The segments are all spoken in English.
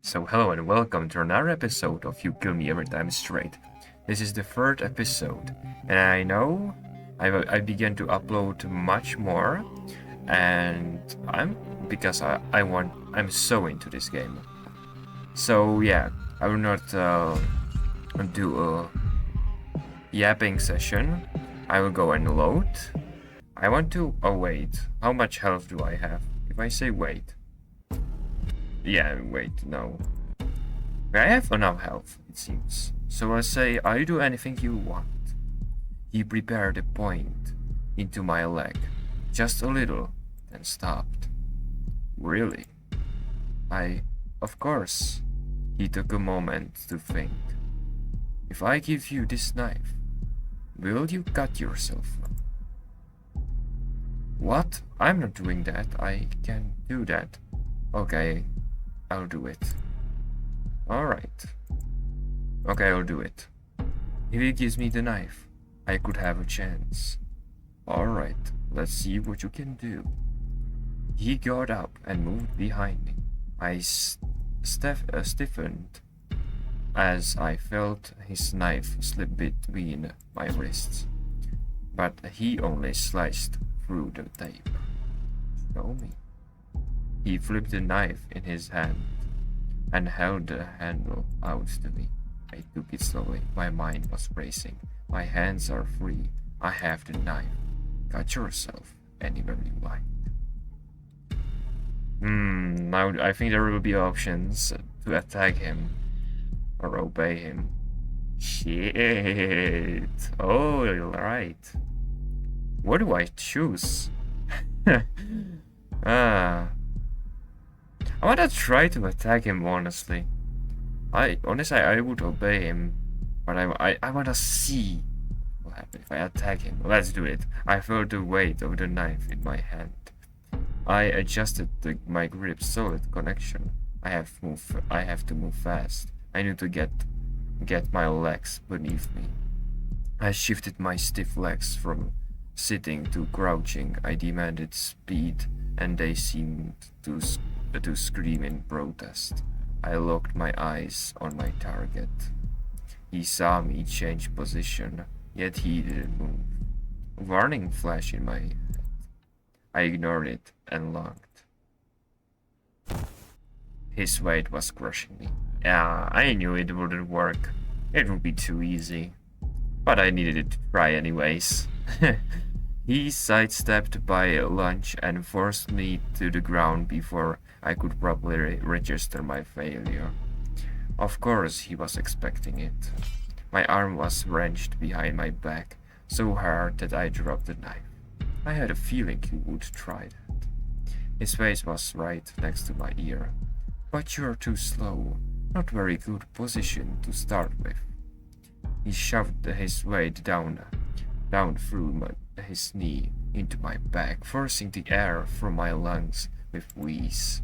So hello and welcome to another episode of You Kill Me Every Time Straight. This is the third episode, and I know I began to upload much more, and I'm so into this game. So yeah, I will not do a yapping session. I will go and load. I want to. Oh wait, how much health do I have? If I say wait. Yeah, wait, no. I have enough health, it seems. So I say, I'll do anything you want. He prepared a point into my leg, just a little, then stopped. Really? Of course. He took a moment to think. If I give you this knife, will you cut yourself? What? I'm not doing that. I can do that. Okay, I'll do it. Alright. Okay, I'll do it. If he gives me the knife, I could have a chance. Alright, let's see what you can do. He got up and moved behind me. I stiffened as I felt his knife slip between my wrists. But he only sliced through the tape. Show me. He flipped the knife in his hand and held the handle out to me. I took it slowly. My mind was racing. My hands are free. I have the knife. Cut yourself anywhere you like. Now I think there will be options to attack him or obey him. Shit. Oh, right. What do I choose? I wanna try to attack him, honestly. I would obey him, but I wanna see what happens if I attack him. Let's do it. I felt the weight of the knife in my hand. I adjusted my grip. Solid connection. I have to move fast. I need to get my legs beneath me. I shifted my stiff legs from sitting to crouching. I demanded speed, and they seemed to scream in protest. I locked my eyes on my target. He saw me change position, yet he didn't move. A warning flashed in my head. I ignored it and lunged. His weight was crushing me. Yeah, I knew it wouldn't work. It would be too easy. But I needed it to try anyways. He sidestepped by a lunge and forced me to the ground before I could properly register my failure. Of course, he was expecting it. My arm was wrenched behind my back so hard that I dropped the knife. I had a feeling he would try that. His face was right next to my ear. But you're too slow. Not very good position to start with. He shoved his weight down through his knee into my back, forcing the air from my lungs with wheeze.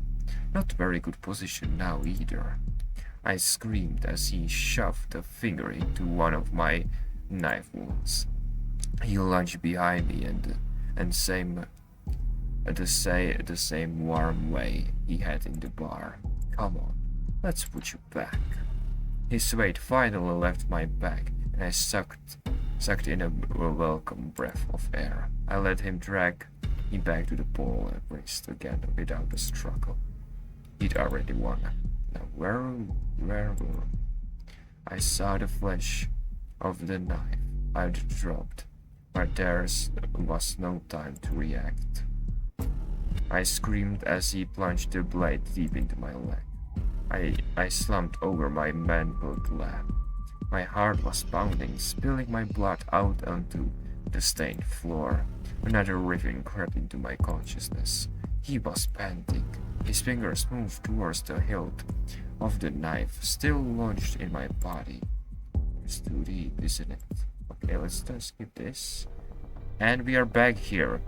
Not very good position now either. I screamed as he shoved a finger into one of my knife wounds. He lunged behind me and the same warm way he had in the bar. Come on, let's put you back. His weight finally left my back, and I sucked in a welcome breath of air. I let him drag me back to the pole and raced again without a struggle. He'd already won. Now where I saw the flash of the knife I'd dropped, but there was no time to react. I screamed as he plunged the blade deep into my leg. I slumped over my mangled lap. My heart was pounding, spilling my blood out onto the stained floor. Another rhythm crept into my consciousness. He was panting. His fingers moved towards the hilt of the knife, still lodged in my body. It's too deep, isn't it? Okay, let's just skip this. And we are back here.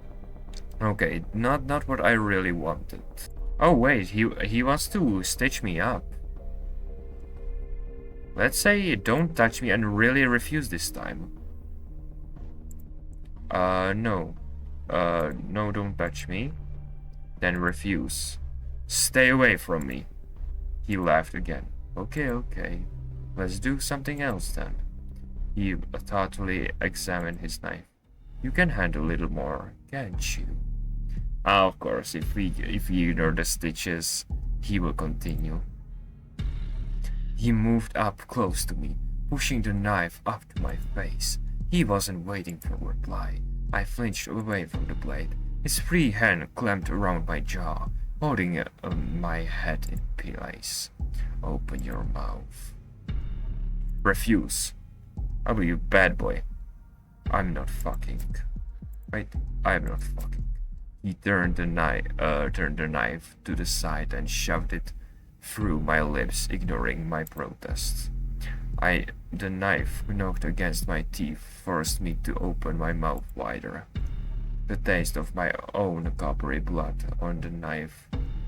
Okay, not what I really wanted. Oh wait, he wants to stitch me up. Let's say don't touch me and really refuse this time. No. No, don't touch me. Then refuse. Stay away from me. He laughed again. Okay. Let's do something else then. He thoughtfully examined his knife. You can handle a little more, can't you? Of course, if we ignore the stitches, he will continue. He moved up close to me, pushing the knife up to my face. He wasn't waiting for a reply. I flinched away from the blade. His free hand clamped around my jaw, holding my head in place. Open your mouth. Refuse. I'll be you bad boy. I'm not fucking. Wait, I'm not fucking. He turned the knife to the side and shoved it through my lips, ignoring my protests. The knife knocked against my teeth, forced me to open my mouth wider. The taste of my own coppery blood on the knife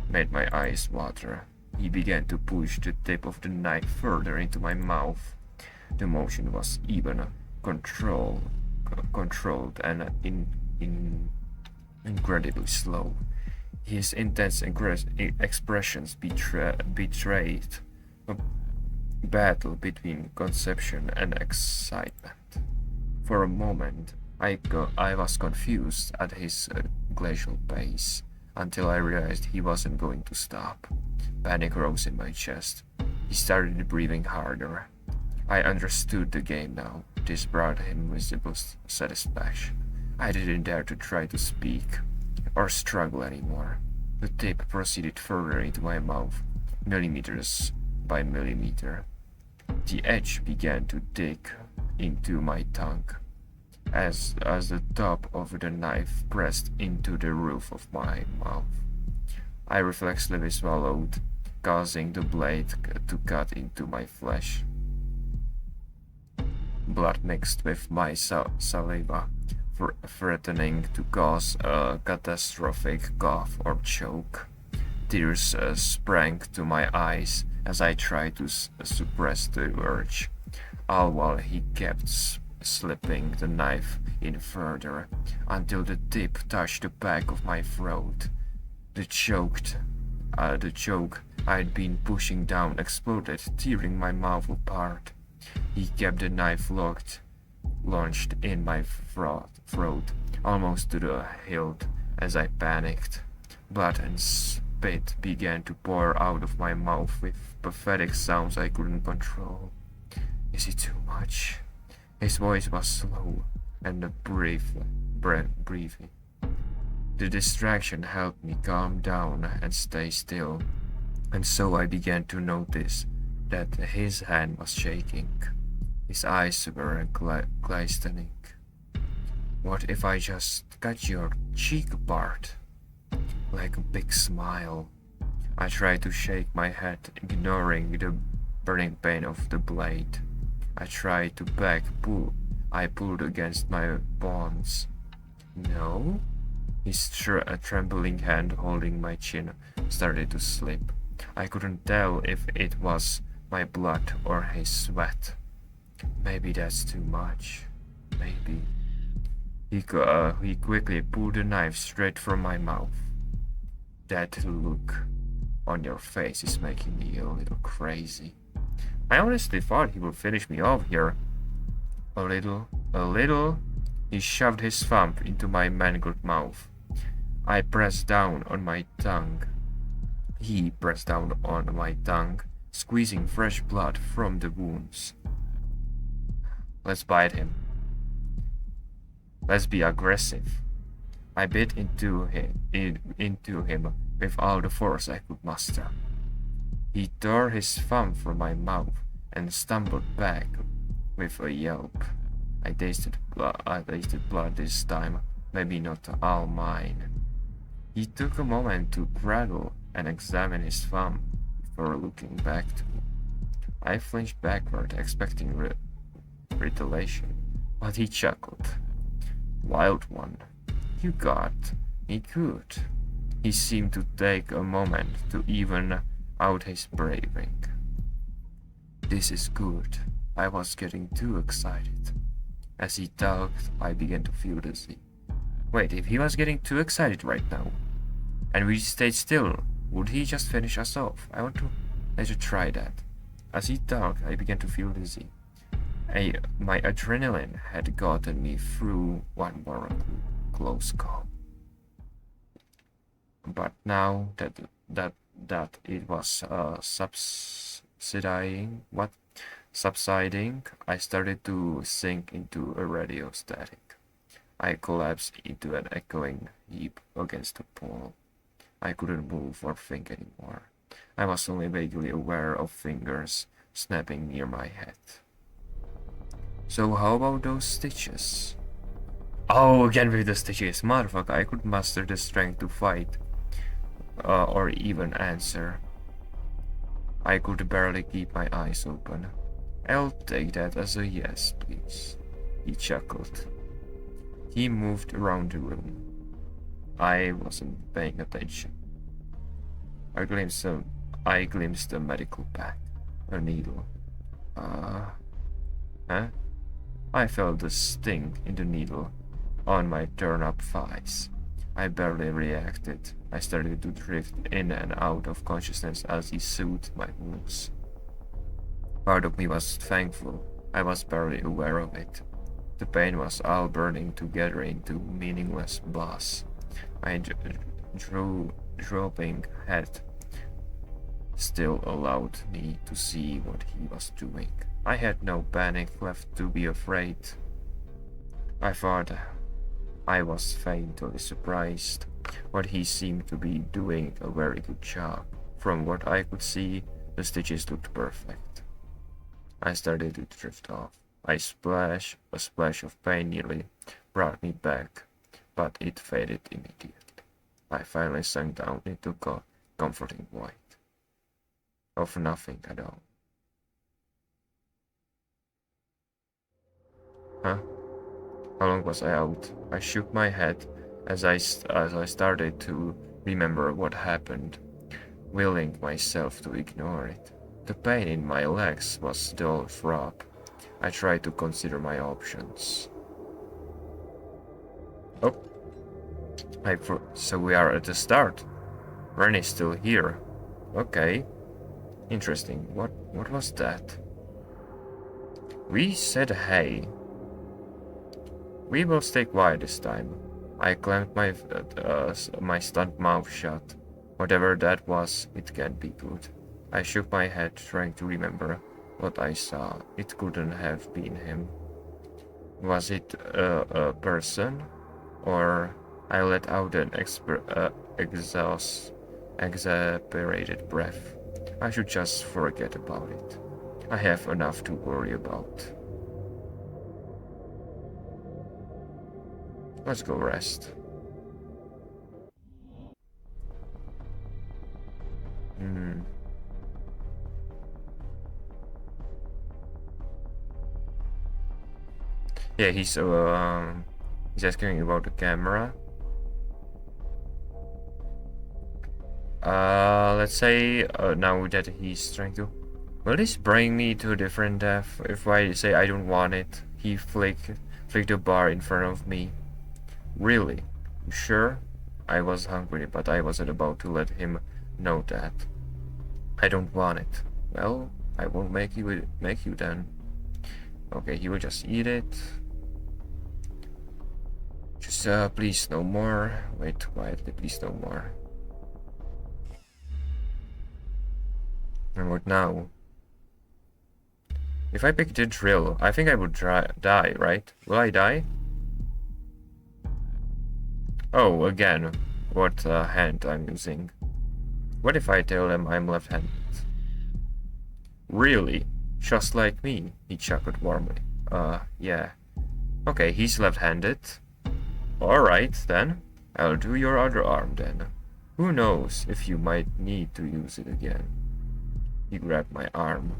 made my eyes water. He began to push the tip of the knife further into my mouth. The motion was even, controlled, and incredibly slow. His intense expressions betrayed a battle between conception and excitement. For a moment, I was confused at his glacial pace, until I realized he wasn't going to stop. Panic rose in my chest. He started breathing harder. I understood the game now. This brought him visible satisfaction. I didn't dare to try to speak or struggle anymore. The tip proceeded further into my mouth, millimeters by millimeter. The edge began to dig into my tongue as the top of the knife pressed into the roof of my mouth. I reflexively swallowed, causing the blade to cut into my flesh. Blood mixed with my saliva, threatening to cause a catastrophic cough or choke. Tears sprang to my eyes as I tried to suppress the urge, all while he kept slipping the knife in further until the tip touched the back of my throat. The choke I'd been pushing down exploded, tearing my mouth apart. He kept the knife launched in my throat, almost to the hilt, as I panicked. Blood and spit began to pour out of my mouth with pathetic sounds I couldn't control. Is it too much? His voice was slow and breathy. The distraction helped me calm down and stay still, and so I began to notice that his hand was shaking. His eyes were glistening. What if I just cut your cheek apart? Like a big smile. I tried to shake my head, ignoring the burning pain of the blade. I tried to pull. I pulled against my bonds. No? His trembling hand holding my chin started to slip. I couldn't tell if it was my blood or his sweat. Maybe that's too much. Maybe. He quickly pulled the knife straight from my mouth. That look on your face is making me a little crazy. I honestly thought he would finish me off here. A little. He shoved his thumb into my mangled mouth. I pressed down on my tongue. He pressed down on my tongue, squeezing fresh blood from the wounds. Let's bite him. Let's be aggressive. I bit into him with all the force I could muster. He tore his thumb from my mouth and stumbled back with a yelp. I tasted blood this time, maybe not all mine. He took a moment to cradle and examine his thumb before looking back to me. I flinched backward, expecting retaliation, but he chuckled. Wild one. You got me good. He seemed to take a moment to even out his braving. This is good. I was getting too excited. As he talked, I began to feel dizzy. Wait, if he was getting too excited right now, and we stayed still, Would he just finish us off? I should try that. As he talked, I began to feel dizzy. My adrenaline had gotten me through one more close call. But now that it was subsiding, I started to sink into a radio static. I collapsed into an echoing heap against the pole. I couldn't move or think anymore. I was only vaguely aware of fingers snapping near my head. So how about those stitches? Oh, again with the stitches. Motherfucker, I could muster the strength to fight. Or even answer. I could barely keep my eyes open. I'll take that as a yes, please. He chuckled. He moved around the room. I wasn't paying attention. I glimpsed a medical bag, a needle. Huh? I felt the sting in the needle on my turn-up thighs. I barely reacted. I started to drift in and out of consciousness as he soothed my wounds. Part of me was thankful. I was barely aware of it. The pain was all burning together into meaningless buzz. My drooping head still allowed me to see what he was doing. I had no panic left to be afraid. I thought I was faintly surprised, but he seemed to be doing a very good job. From what I could see, the stitches looked perfect. I started to drift off. A splash of pain nearly brought me back, but it faded immediately. I finally sank down into comforting void of nothing at all. Huh? How long was I out? I shook my head as I started to remember what happened, willing myself to ignore it. The pain in my legs was dull throb. I tried to consider my options. Oh, so we are at the start. REN is still here. Okay, interesting. What was that? We said hey. We will stay quiet this time. I clamped my stunned mouth shut. Whatever that was, it can't be good. I shook my head, trying to remember what I saw. It couldn't have been him. Was it a person? Or I let out an exasperated breath. I should just forget about it. I have enough to worry about. Let's go rest. Yeah, he's asking about the camera. Let's say now that he's trying to. Will this bring me to a different death? If I say I don't want it, he flicked the bar in front of me. Really? You sure? I was hungry, but I wasn't about to let him know that. I don't want it. Well, I won't make you then. Okay, he will just eat it. Just please no more. Wait quietly, please no more. And what now? If I pick the drill, I think I would die, right? Will I die? Oh, again, what hand I'm using. What if I tell them I'm left-handed? Really? Just like me? He chuckled warmly. Yeah. Okay, he's left-handed. Alright, then. I'll do your other arm, then. Who knows if you might need to use it again. He grabbed my arm.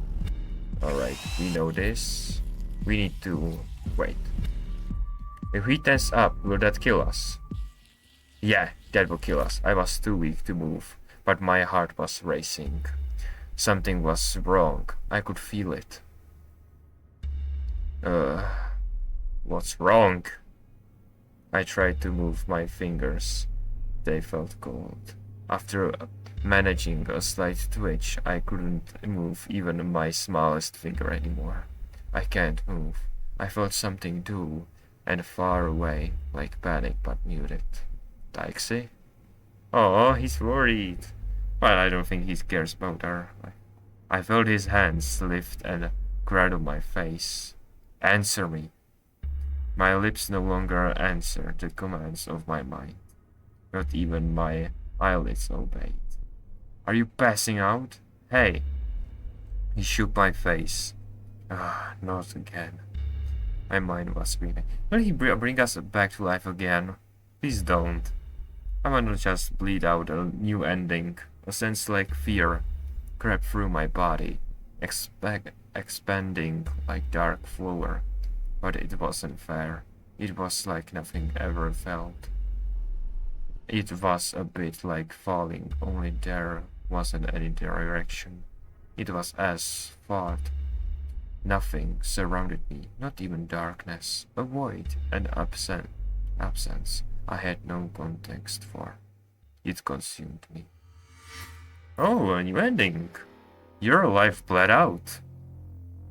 Alright, we know this. We need to... wait. If he tenses up, will that kill us? Yeah, that will kill us. I was too weak to move, but my heart was racing. Something was wrong. I could feel it. What's wrong? I tried to move my fingers. They felt cold. After managing a slight twitch, I couldn't move even my smallest finger anymore. I can't move. I felt something dull and far away, like panic but muted. Taxi? Oh, he's worried. But I don't think he cares about her. I felt his hands lift and cradle my face. Answer me. My lips no longer answered the commands of my mind. Not even my eyelids obeyed. Are you passing out? Hey! He shook my face. Ah, not again. My mind was screaming. Will he bring us back to life again? Please don't. I want to just bleed out a new ending. A sense like fear crept through my body, expanding like dark flower. But it wasn't fair. It was like nothing ever felt. It was a bit like falling, only there wasn't any direction. It was as thought. Nothing surrounded me, not even darkness, a void, an absence I had no context for. It consumed me. Oh, a new ending. Your life bled out.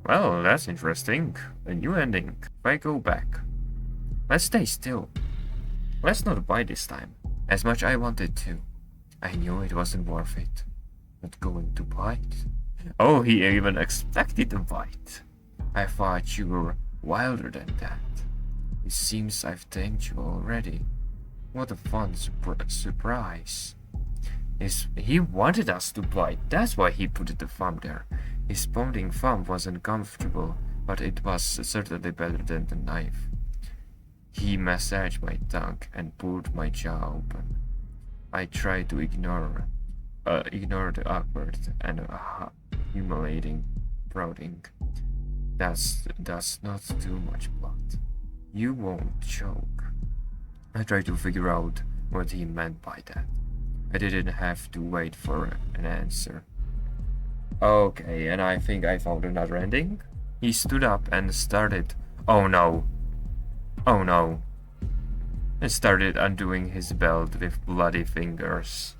Well, that's interesting. A new ending. If I go back. Let's stay still. Let's not bite this time. As much I wanted to. I knew it wasn't worth it. Not going to bite. Oh, he even expected a bite. I thought you were wilder than that. It seems I've tamed you already. What a fun surprise. He wanted us to bite. That's why he put the thumb there. His pounding thumb wasn't comfortable, but it was certainly better than the knife. He massaged my tongue and pulled my jaw open. I tried to ignore the awkward and humiliating prodding. That's not too much blood. You won't choke. I tried to figure out what he meant by that. I didn't have to wait for an answer. Okay, and I think I found another ending. He stood up and started. Oh no. Oh no. And started undoing his belt with bloody fingers.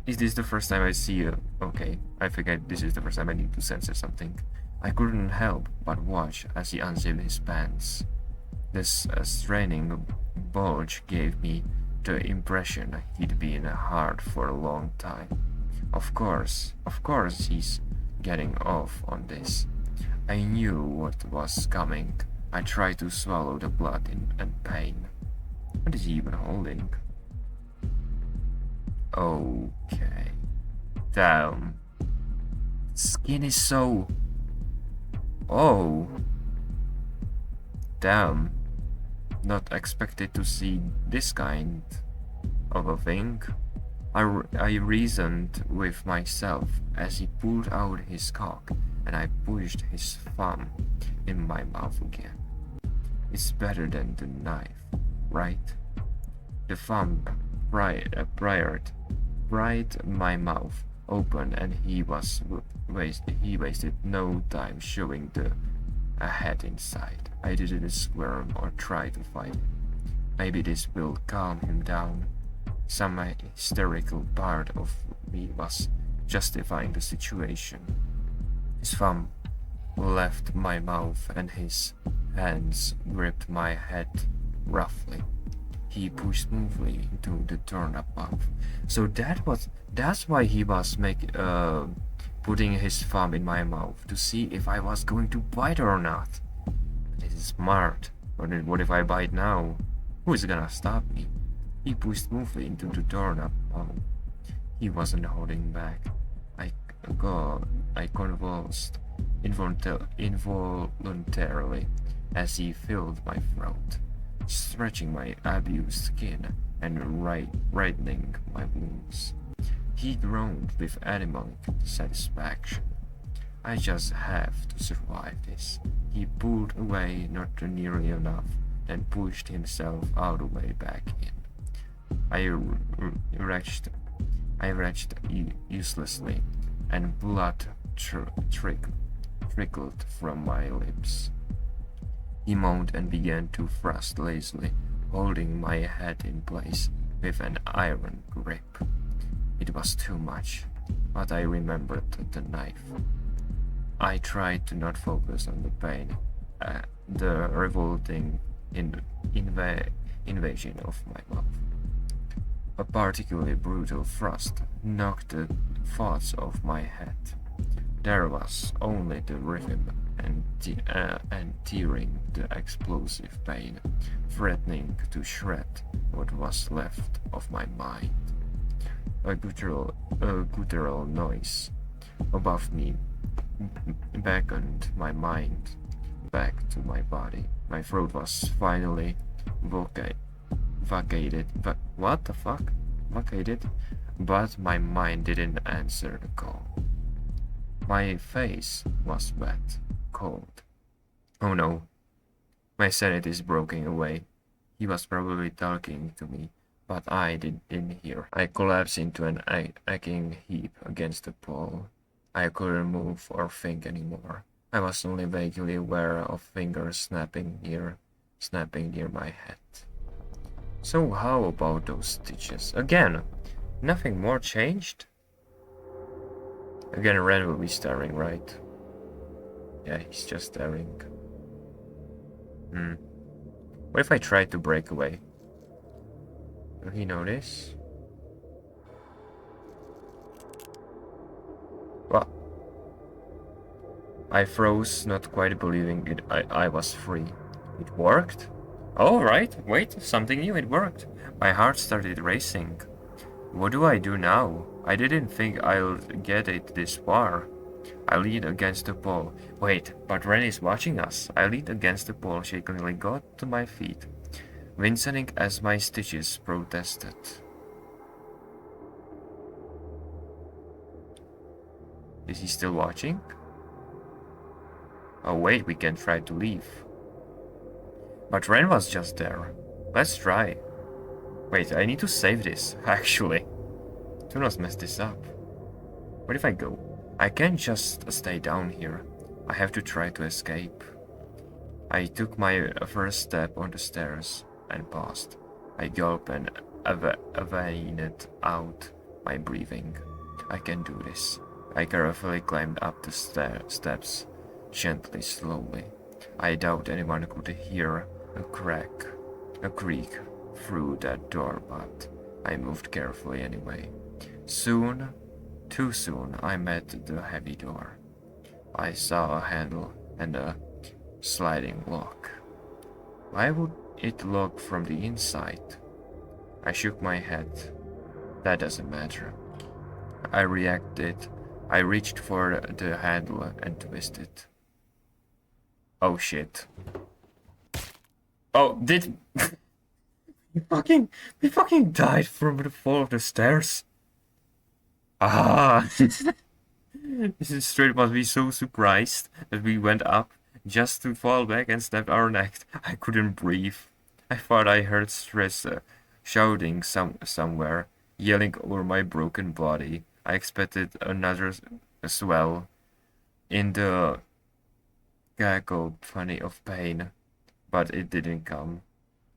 Is this the first time I see you? Okay, I think this is the first time I need to censor something. I couldn't help but watch as he unzipped his pants. This straining bulge gave me the impression he'd been hard for a long time. Of course he's getting off on this. I knew what was coming. I tried to swallow the blood and pain. What is he even holding? Okay. Damn. Skin is so... Oh. Damn. Not expected to see this kind of a thing. I reasoned with myself as he pulled out his cock and I pushed his thumb in my mouth again. It's better than the knife, right? The thumb pried my mouth open and he wasted no time showing a head inside. I didn't squirm or try to fight him. Maybe this will calm him down. Some hysterical part of me was justifying the situation. His thumb left my mouth and his hands gripped my head roughly. He pushed smoothly into the turned-up mouth. So that's why he was putting his thumb in my mouth to see if I was going to bite or not. This is smart. But what if I bite now? Who is gonna stop me? He pushed smoothly into the turned-up mouth. He wasn't holding back. I convulsed involuntarily as he filled my throat, stretching my abused skin and rightening my wounds. He groaned with animal satisfaction. I just have to survive this. He pulled away not nearly enough, then pushed himself all the way back in. I retched uselessly, and blood trickled from my lips. He moaned and began to thrust lazily, holding my head in place with an iron grip. It was too much, but I remembered the knife. I tried to not focus on the pain, the revolting invasion of my mouth. A particularly brutal thrust knocked the thoughts off my head. There was only the rhythm and tearing the explosive pain, threatening to shred what was left of my mind. A guttural noise above me beckoned my mind back to my body. My throat was finally vacated. What the fuck? Vacated? But my mind didn't answer the call. My face was wet, cold. Oh no. My sanity is broken away. He was probably talking to me, but I didn't hear. I collapsed into an aching heap against the pole. I couldn't move or think anymore. I was only vaguely aware of fingers snapping near my head. So how about those stitches? Again, nothing more changed? Again, Ren will be staring, right? Yeah, he's just staring. What if I try to break away? Will he notice? What? I froze, not quite believing it. I was free. It worked? Oh, right. Wait, something new. It worked. My heart started racing. What do I do now? I didn't think I'll get it this far. I leaned against the pole. Wait, but Ren is watching us. I leaned against the pole, shakily got to my feet, winceing as my stitches protested. Is he still watching? Oh wait, we can try to leave. But Ren was just there. Let's try. Wait, I need to save this, actually. Do not mess this up. Where if I go? I can't just stay down here. I have to try to escape. I took my first step on the stairs and paused. I gulped and evened out my breathing. I can do this. I carefully climbed up the steps, gently, slowly. I doubt anyone could hear a creak through that door, but I moved carefully anyway. Soon, too soon, I met the heavy door. I saw a handle and a sliding lock. Why would it lock from the inside? I shook my head. That doesn't matter. I reached for the handle and twisted. Oh shit. Oh, we fucking died from the fall of the stairs. Ah, Mrs. Strade must be so surprised that we went up just to fall back and snap our necks. I couldn't breathe. I thought I heard Stress shouting somewhere, yelling over my broken body. I expected another swell in the cacophony of pain, but it didn't come.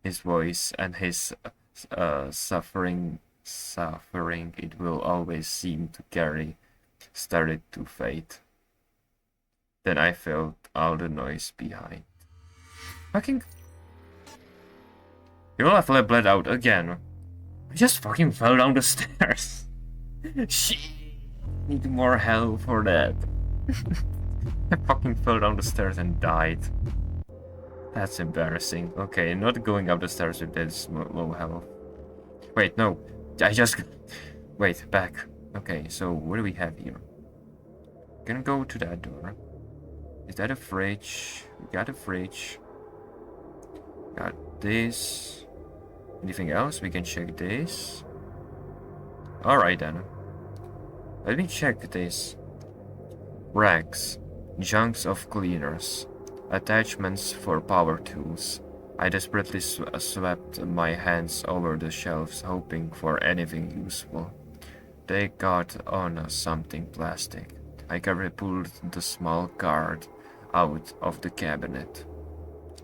His voice and his suffering it will always seem to carry started to fade. Then I felt all the noise behind. Fucking... You will have let Bled out again. I just fucking fell down the stairs. Shit. Need more help for that. I fucking fell down the stairs and died. That's embarrassing. Okay, not going up the stairs with this low health. Wait, no. I just... Wait, back. Okay, so what do we have here? Gonna go to that door. Is that a fridge? We got a fridge. Got this. Anything else? We can check this. Alright then. Let me check this. Rags. Junks of cleaners. Attachments for power tools. I desperately swept my hands over the shelves, hoping for anything useful. They got on something plastic. I carefully pulled the small card out of the cabinet.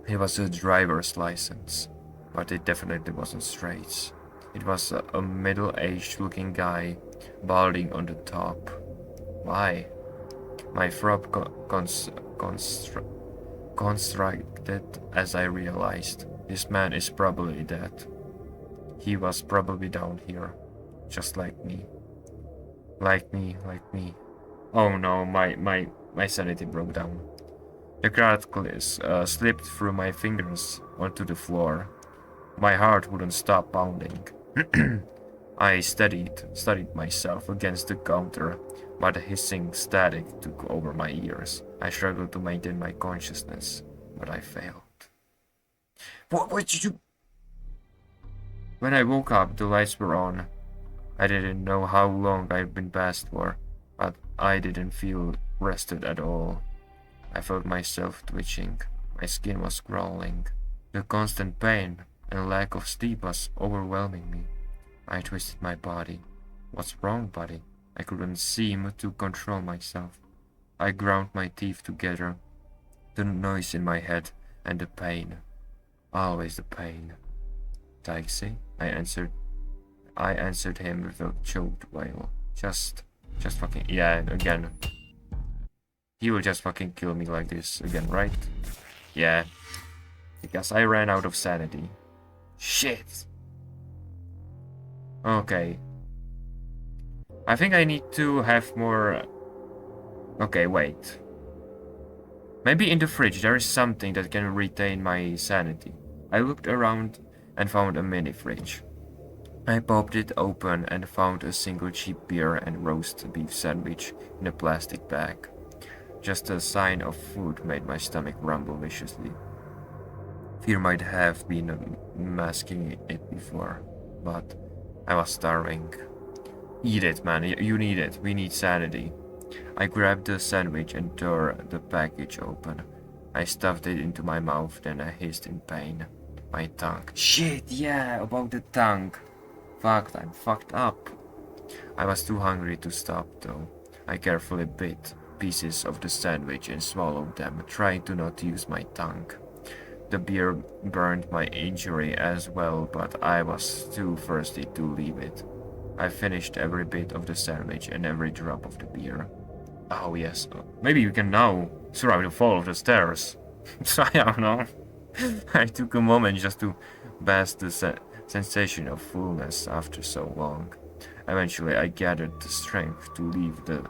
It was a driver's license, but it definitely wasn't Strade's. It was a middle-aged looking guy, balding on the top. Why? My throat constricted as I realized this man is probably dead. He was probably down here, just like me. Like me. Oh no, my sanity broke down. The card slipped through my fingers onto the floor. My heart wouldn't stop pounding. I steadied myself against the counter, but the hissing static took over my ears. I struggled to maintain my consciousness, but I failed. What did you... When I woke up, the lights were on. I didn't know how long I'd been past for, but I didn't feel rested at all. I felt myself twitching. My skin was crawling. The constant pain and lack of sleep was overwhelming me. I twisted my body. What's wrong, buddy? I couldn't seem to control myself. I ground my teeth together. The noise in my head and the pain. Always the pain. Taxi? I answered him with a choked wail. Just fucking... Yeah, again. He will just fucking kill me like this again, right? Yeah. Because I ran out of sanity. Shit! Okay. I think I need to have more... Okay, wait. Maybe in the fridge there is something that can retain my sanity. I looked around and found a mini fridge. I popped it open and found a single cheap beer and roast beef sandwich in a plastic bag. Just a sign of food made my stomach rumble viciously. Fear might have been masking it before, but I was starving. Eat it, man, you need it. We need sanity. I grabbed the sandwich and tore the package open. I stuffed it into my mouth, then I hissed in pain. My tongue. Shit, yeah, about the tongue. Fucked, I'm fucked up. I was too hungry to stop, though. I carefully bit pieces of the sandwich and swallowed them, trying to not use my tongue. The beer burned my injury as well, but I was too thirsty to leave it. I finished every bit of the sandwich and every drop of the beer. Oh yes, maybe we can now survive the fall of the stairs. So I don't know. I took a moment just to bask the sensation of fullness after so long. Eventually I gathered the strength to leave the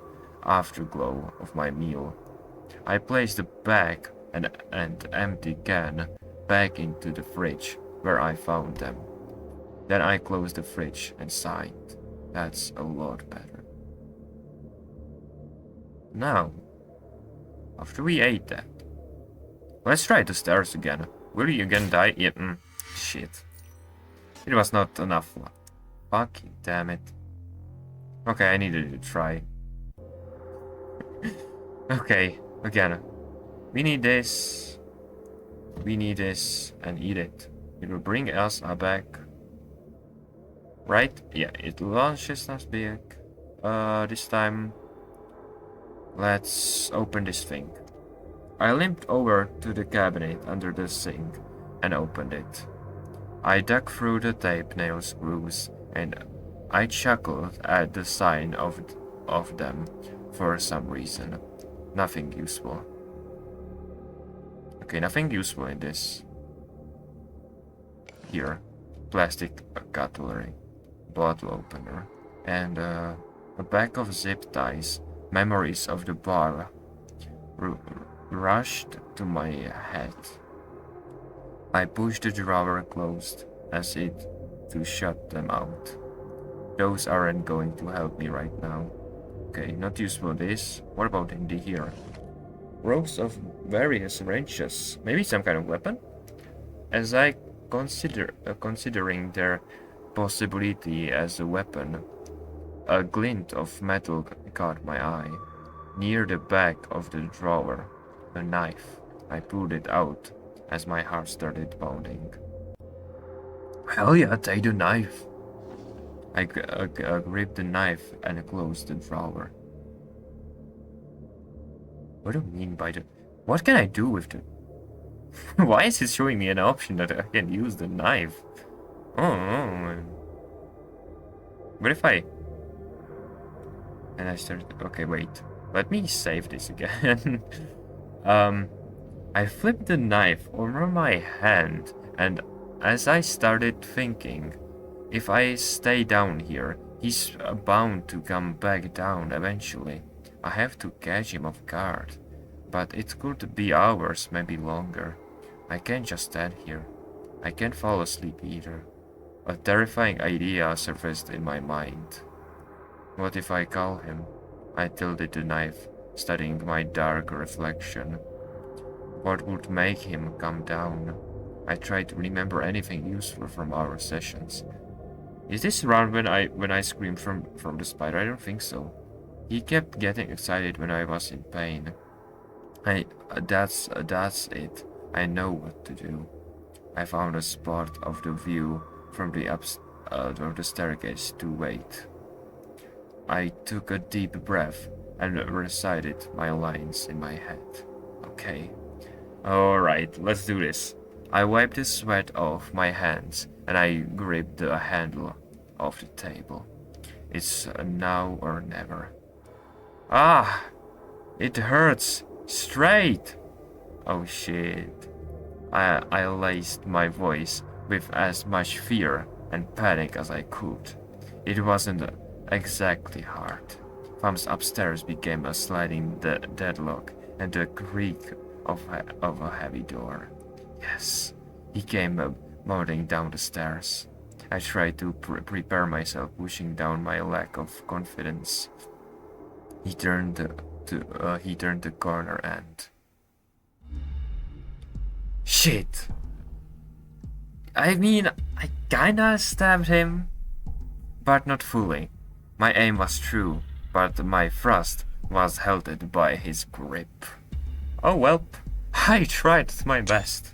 afterglow of my meal. I placed the bag and empty can back into the fridge where I found them. Then I closed the fridge and sighed. That's a lot better. Now, after we ate that, let's try the stairs again. Will you again die? Yep. Shit. It was not enough. Fucking damn it. Okay, I needed to try. Okay, again. We need this. We need this and eat it. It will bring us back. Right? Yeah, it launches us back. This time, let's open this thing. I limped over to the cabinet under the sink and opened it. I dug through the tape nail screws and I chuckled at the sign of them for some reason. Nothing useful. Okay, nothing useful in this. Here, plastic cutlery, bottle opener, and a bag of zip ties. Memories of the bar rushed to my head. I pushed the drawer closed as if to shut them out. Those aren't going to help me right now. Okay, not useful this. What about in here? Ropes of various wrenches. Maybe some kind of weapon? As I considering their possibility as a weapon, a glint of metal caught my eye. Near the back of the drawer, a knife. I pulled it out as my heart started pounding. Hell yeah, take the knife. I gripped the knife and closed the drawer. What do you mean by the... What can I do with the... Why is it showing me an option that I can use the knife? Oh. What if I... And I started... Okay, wait. Let me save this again. I flipped the knife over my hand, and as I started thinking, if I stay down here, he's bound to come back down eventually. I have to catch him off guard. But it could be hours, maybe longer. I can't just stand here. I can't fall asleep either. A terrifying idea surfaced in my mind. What if I call him? I tilted the knife, studying my dark reflection. What would make him come down? I tried to remember anything useful from our sessions. Is this around when I screamed from the spider? I don't think so. He kept getting excited when I was in pain. That's it. I know what to do. I found a spot of the view from the staircase to wait. I took a deep breath and recited my lines in my head. Okay. Alright, let's do this. I wiped the sweat off my hands and I gripped the handle of the table. It's now or never. Ah! It hurts! Straight! Oh shit. I laced my voice with as much fear and panic as I could. It wasn't exactly hard. Thumbs upstairs became a sliding deadlock and the creak of a heavy door. Yes, he came mounting down the stairs. I tried to prepare myself, pushing down my lack of confidence. He turned the corner and... Shit! I mean, I kinda stabbed him, but not fully. My aim was true, but my thrust was halted by his grip. Oh well, I tried my best.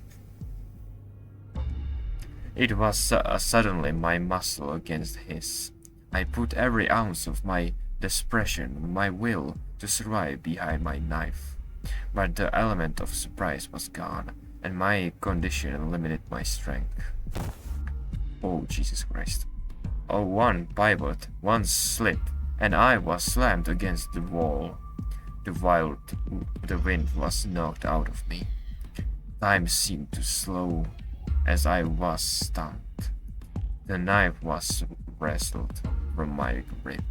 It was suddenly my muscle against his. I put every ounce of my desperation, my will to survive behind my knife. But the element of surprise was gone, and my condition limited my strength. Oh, Jesus Christ. Oh, one pivot, one slip, and I was slammed against the wall. The wind was knocked out of me. Time seemed to slow as I was stunned. The knife was wrestled from my grip.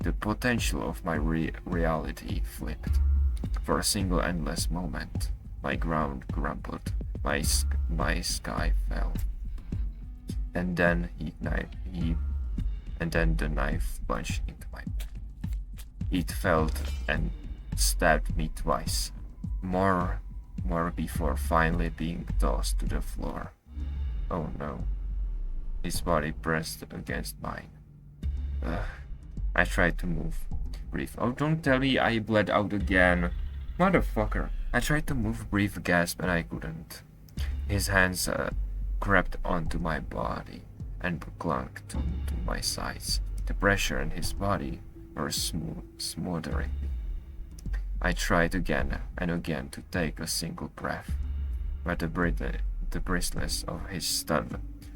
The potential of my reality flipped. For a single endless moment, my ground crumbled, my sky fell. And then the knife plunged into my back. It felt and stabbed me twice, more before finally being tossed to the floor. Oh no. His body pressed against mine. I tried to move. Breathe. Oh, don't tell me I bled out again. Motherfucker. I tried to move, breathe, gasp, and I couldn't. His hands grabbed onto my body and clung to my sides. The pressure in his body was smothering me. I tried again and again to take a single breath, but the bristles of his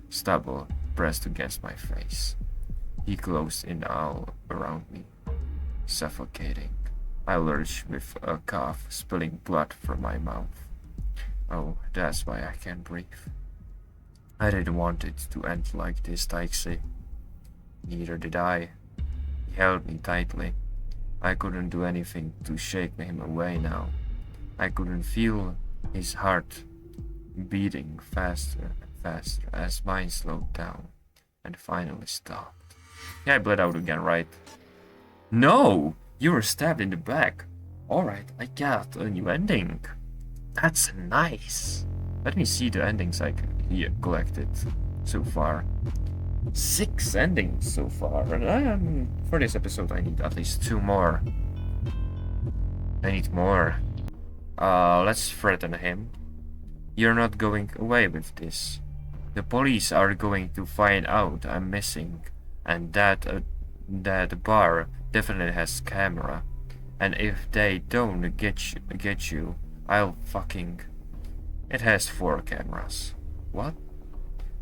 stubble pressed against my face. He closed in all around me, suffocating. I lurched with a cough, spilling blood from my mouth. Oh, that's why I can't breathe. I didn't want it to end like this, Taixi. Neither did I. He held me tightly. I couldn't do anything to shake him away now. I couldn't feel his heart beating faster and faster as mine slowed down and finally stopped. Yeah, I bled out again, right? No! You were stabbed in the back. Alright, I got a new ending. That's nice. Let me see the endings I collected so far. 6 endings so far. And for this episode I need at least 2 more. I need more. Let's threaten him. You're not going away with this. The police are going to find out I'm missing, and that bar definitely has camera. And if they don't get you, I'll fucking... It has 4 cameras. What?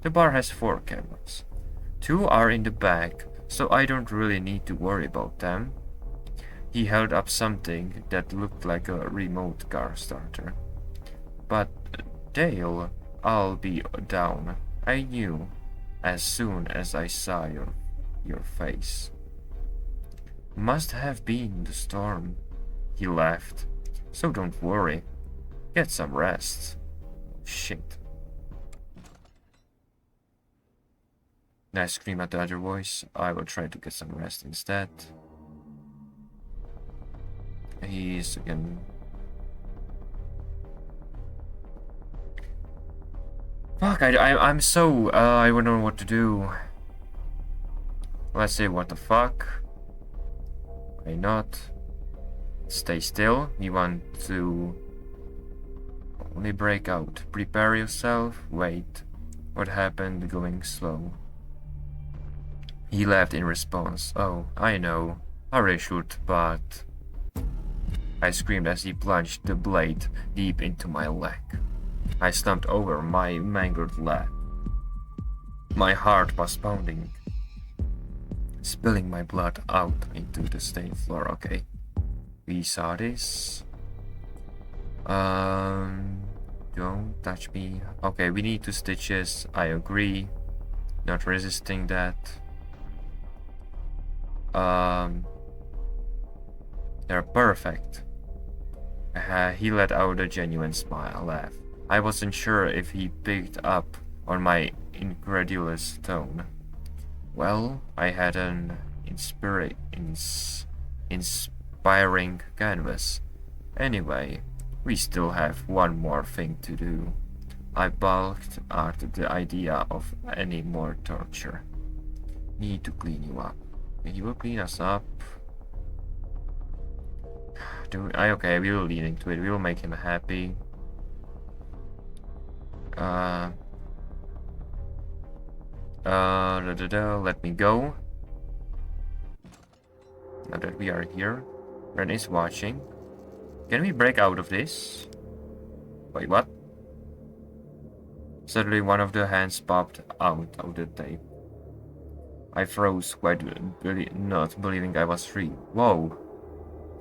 The bar has 4 cameras. 2 are in the back, so I don't really need to worry about them. He held up something that looked like a remote car starter. But Dale, I'll be down. I knew as soon as I saw your face. Must have been the storm. He laughed. So don't worry. Get some rest. Shit. I scream at the other voice. I will try to get some rest instead. He's again. Fuck, I'm so, I don't know what to do. Let's say what the fuck. Why not? Stay still. You want to only break out. Prepare yourself. Wait. What happened going slow? He laughed in response. Oh, I know. I really should, but... I screamed as he plunged the blade deep into my leg. I slumped over my mangled leg. My heart was pounding, spilling my blood out into the stained floor. Okay, we saw this. Don't touch me. Okay, we need 2 stitches. I agree. Not resisting that. They're perfect. He let out a genuine laugh. I wasn't sure if he picked up on my incredulous tone. Well, I had an inspiring canvas. Anyway, we still have one more thing to do. I balked at the idea of any more torture. Need to clean you up. He will clean us up. Okay, we will lean into it. We will make him happy. Let me go. Now that we are here, Ren is watching. Can we break out of this? Wait, what? Suddenly one of the hands popped out of the tape. I froze, quite not believing I was free. Whoa!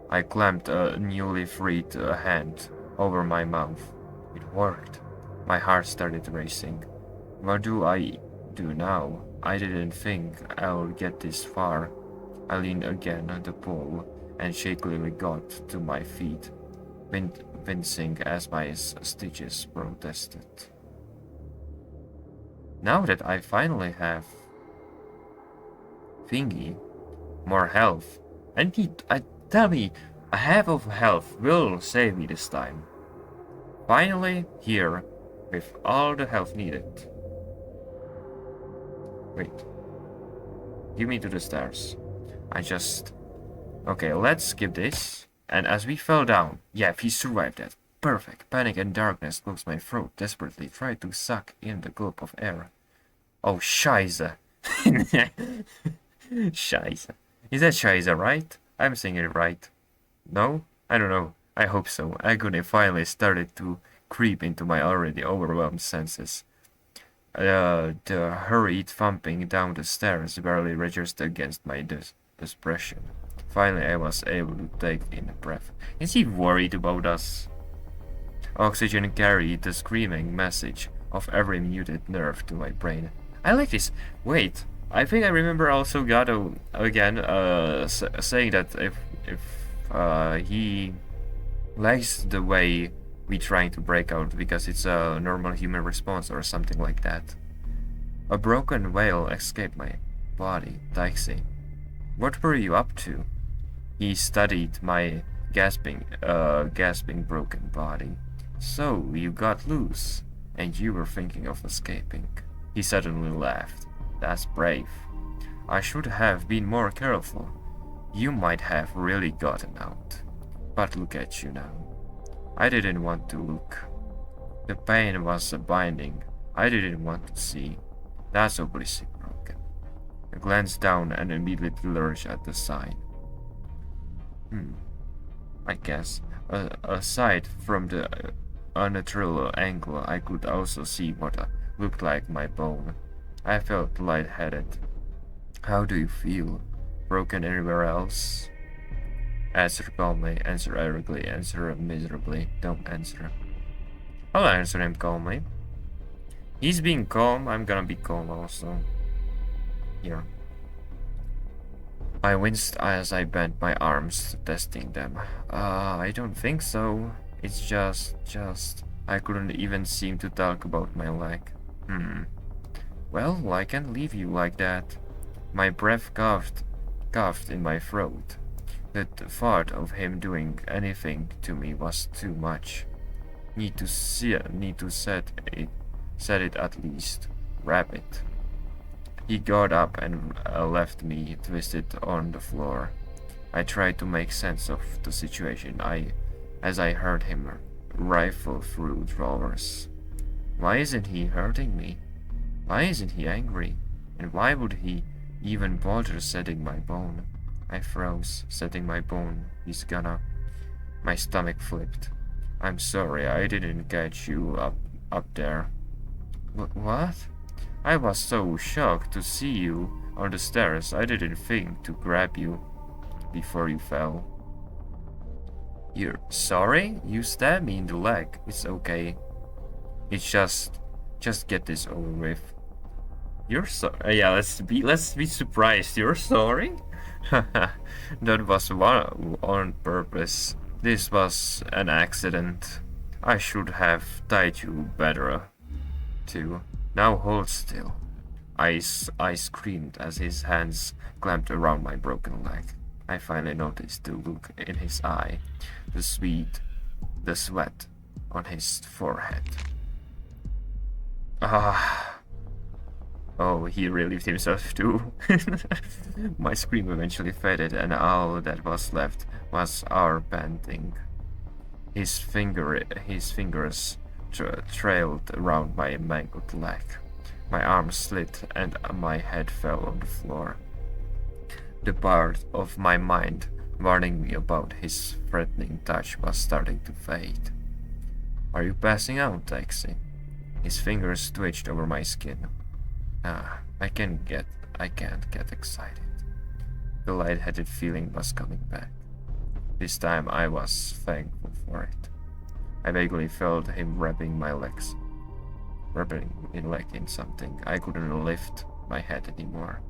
I clamped a newly freed hand over my mouth. It worked. My heart started racing. What do I do now? I didn't think I'll get this far. I leaned again on the pole and shakily got to my feet, wincing as my stitches protested. Now that I finally have thingy, more health, tell me, a half of health will save me this time. Finally, here, with all the health needed. Wait. Give me to the stairs. Okay, let's skip this. And as we fell down, yeah, he survived that. Perfect. Panic and darkness closed my throat, desperately tried to suck in the gulp of air. Oh, Scheiße. Scheiße. Is that Scheiße, right? I'm saying it right. No? I don't know. I hope so. Agony finally started to creep into my already overwhelmed senses. The hurried thumping down the stairs barely registered against my desperation. Finally, I was able to take in a breath. Is he worried about us? Oxygen carried the screaming message of every muted nerve to my brain. I like this. Wait, I think I remember also Gato again saying that if he likes the way we trying to break out because it's a normal human response or something like that. A broken wail escaped my body, Dixie. What were you up to? He studied my gasping broken body. So you got loose, and you were thinking of escaping. He suddenly laughed. That's brave. I should have been more careful. You might have really gotten out. But look at you now. I didn't want to look. The pain was binding. I didn't want to see. That's obviously broken. I glanced down and immediately lurched at the sign. I guess. Aside from the unnatural angle, I could also see what looked like my bone. I felt lightheaded. How do you feel? Broken anywhere else? Answer calmly, answer arrogantly, answer miserably. Don't answer. I'll answer him calmly. He's being calm, I'm gonna be calm also. Here. I winced as I bent my arms, testing them. I don't think so. It's just... I couldn't even seem to talk about my leg. Well, I can't leave you like that. My breath coughed in my throat. The thought of him doing anything to me was too much. Need to set it at least. Wrap it. He got up and left me twisted on the floor. I tried to make sense of the situation as I heard him rifle through drawers. Why isn't he hurting me? Why isn't he angry? And why would he even bother setting my bone? I froze, setting my bone. He's gonna... My stomach flipped. I'm sorry, I didn't get you up there. What? I was so shocked to see you on the stairs, I didn't think to grab you before you fell. You're sorry? You stabbed me in the leg. It's okay. It's just get this over with. You're sorry? Yeah, let's be surprised. You're sorry? That was on purpose. This was an accident. I should have tied you better, too. Now hold still. I screamed as his hands clamped around my broken leg. I finally noticed the look in his eye, the sweat on his forehead. Oh, he relieved himself too. My scream eventually faded, and all that was left was our panting. His fingers trailed around my mangled leg. My arm slit and my head fell on the floor. The part of my mind warning me about his threatening touch was starting to fade. Are you passing out, Taxi? His fingers twitched over my skin. I can't get excited. The light-headed feeling was coming back. This time I was thankful for it. I vaguely felt him wrapping my leg in something. I couldn't lift my head anymore.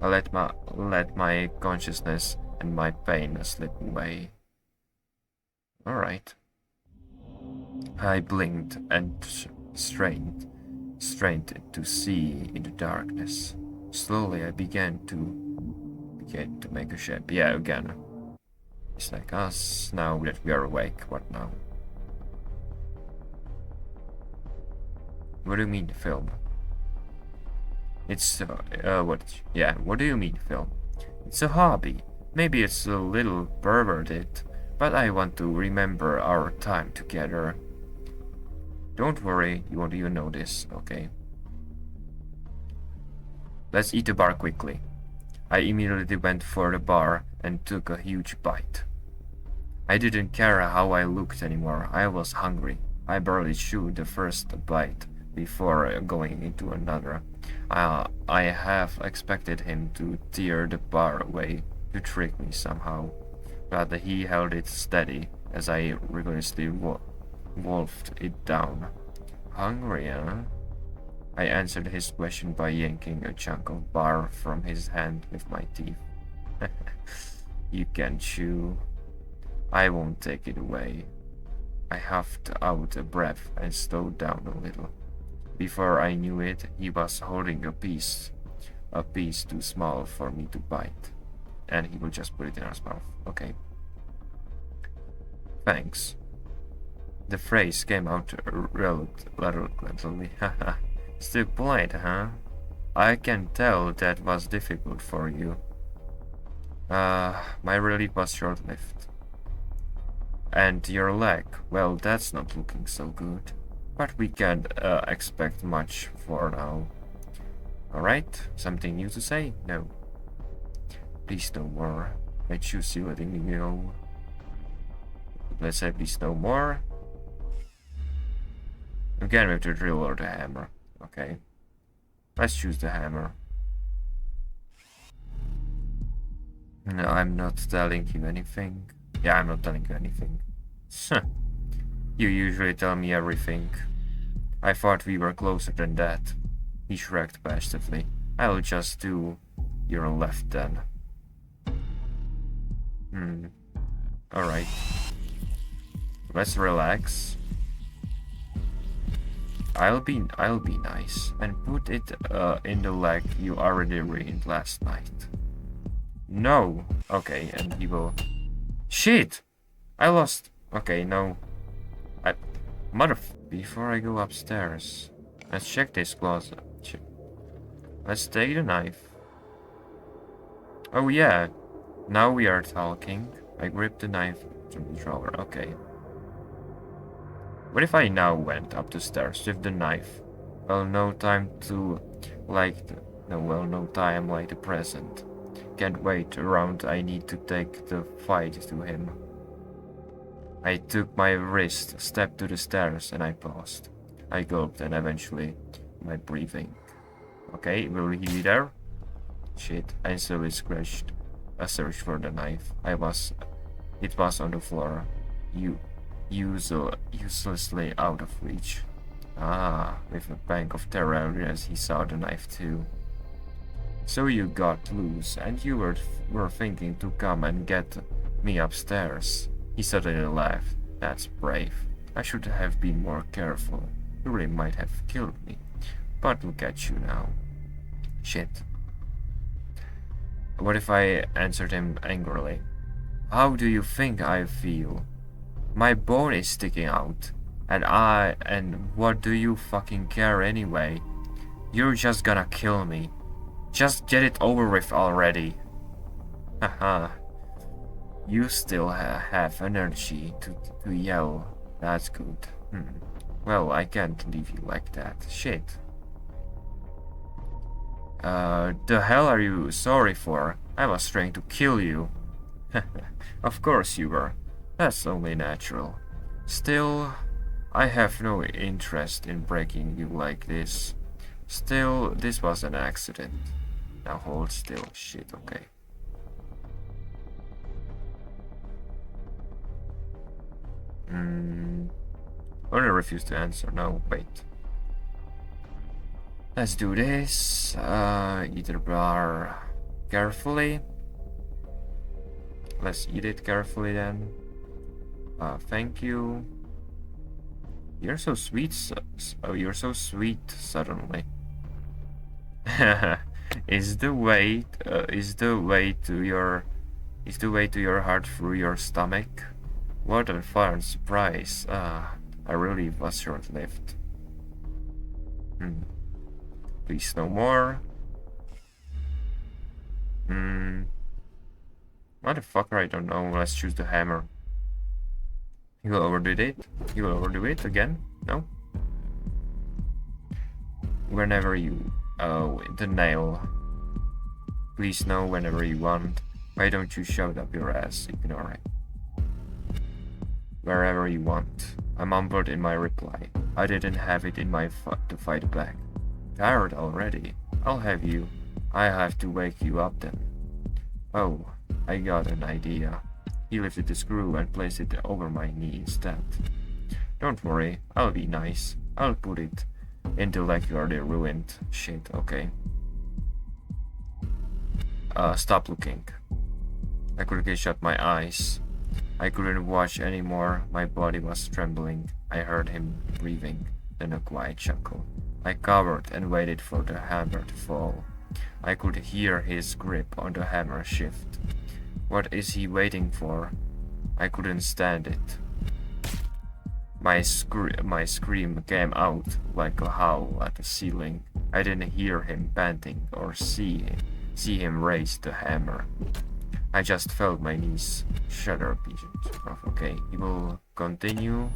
I let my consciousness and my pain slip away. All right. I blinked and strained to see in the darkness. Slowly, I began to make a shape. Yeah, again. It's like us now that we are awake. What now? What do you mean, film? It's what? Yeah, what do you mean, film? It's a hobby. Maybe it's a little perverted, but I want to remember our time together. Don't worry, you won't even notice, okay? Let's eat the bar quickly. I immediately went for the bar and took a huge bite. I didn't care how I looked anymore. I was hungry. I barely chewed the first bite before going into another. I half expected him to tear the bar away to trick me somehow, but he held it steady as I rigorously wolfed it down. Hungry, huh? I answered his question by yanking a chunk of bar from his hand with my teeth. You can chew. I won't take it away. I huffed out a breath and slowed down a little. Before I knew it, he was holding a piece too small for me to bite. And he will just put it in his mouth. Okay. Thanks. The phrase came out reluctantly. Haha. Still polite, huh? I can tell that was difficult for you. My relief was short-lived. And your leg, well, that's not looking so good. But we can't expect much for now. Alright, something new to say? No. Please no more. I choose you letting me go. Let's say please no more. Again with the drill or the hammer. Okay. Let's choose the hammer. No, I'm not telling you anything. Yeah, I'm not telling you anything. You usually tell me everything. I thought we were closer than that. He shrugged pastively. I'll just do your left then. Alright. Let's relax. I'll be nice and put it in the leg you already ruined last night. No. Okay, and he will. Shit! I lost. Okay, no. Before I go upstairs, let's check this closet. Let's take the knife. Oh yeah, now we are talking. I gripped the knife from the drawer. Okay. What if I now went up the stairs with the knife? Well, no time like the present. Can't wait around. I need to take the fight to him. I took my wrist, stepped to the stairs, and I paused. I gulped, and eventually, my breathing. Okay, will he be there? Shit, I instantly scratched a search for the knife. It was on the floor. Uselessly out of reach. Ah, with a pang of terror as he saw the knife too. So you got loose, and you were thinking to come and get me upstairs. He suddenly laughed. That's brave. I should have been more careful. You really might have killed me. But look at you now. Shit. What if I answered him angrily? How do you think I feel? My bone is sticking out. And what do you fucking care anyway? You're just gonna kill me. Just get it over with already. Haha. You still have energy to yell. That's good. Well, I can't leave you like that. Shit. The hell are you sorry for? I was trying to kill you. Of course you were. That's only natural. Still, I have no interest in breaking you like this. Still, this was an accident. Now hold still. Shit, okay. Owner refused to answer. No, wait. Let's do this. Eat the bar carefully. Let's eat it carefully then. Thank you. You're so sweet. You're so sweet suddenly. Is the way to your heart through your stomach? What a fun surprise. I really was short-lived. Please no more. Motherfucker, I don't know. Let's choose the hammer. You will overdo it? You will overdo it again? No? Whenever you... Oh, the nail. Please no, whenever you want. Why don't you shove it up your ass? Ignore it. Wherever you want. I mumbled in my reply. I didn't have it in my to fight back. Tired already. I'll have you. I have to wake you up then. Oh, I got an idea. He lifted the screw and placed it over my knee instead. Don't worry, I'll be nice. I'll put it into like you already ruined. Shit, okay. Stop looking. I quickly shut my eyes. I couldn't watch anymore. My body was trembling. I heard him breathing, then a quiet chuckle. I cowered and waited for the hammer to fall. I could hear his grip on the hammer shift. What is he waiting for? I couldn't stand it. My scream came out like a howl at the ceiling. I didn't hear him panting or see him raise the hammer. I just felt my knees shudder. Okay, he will continue.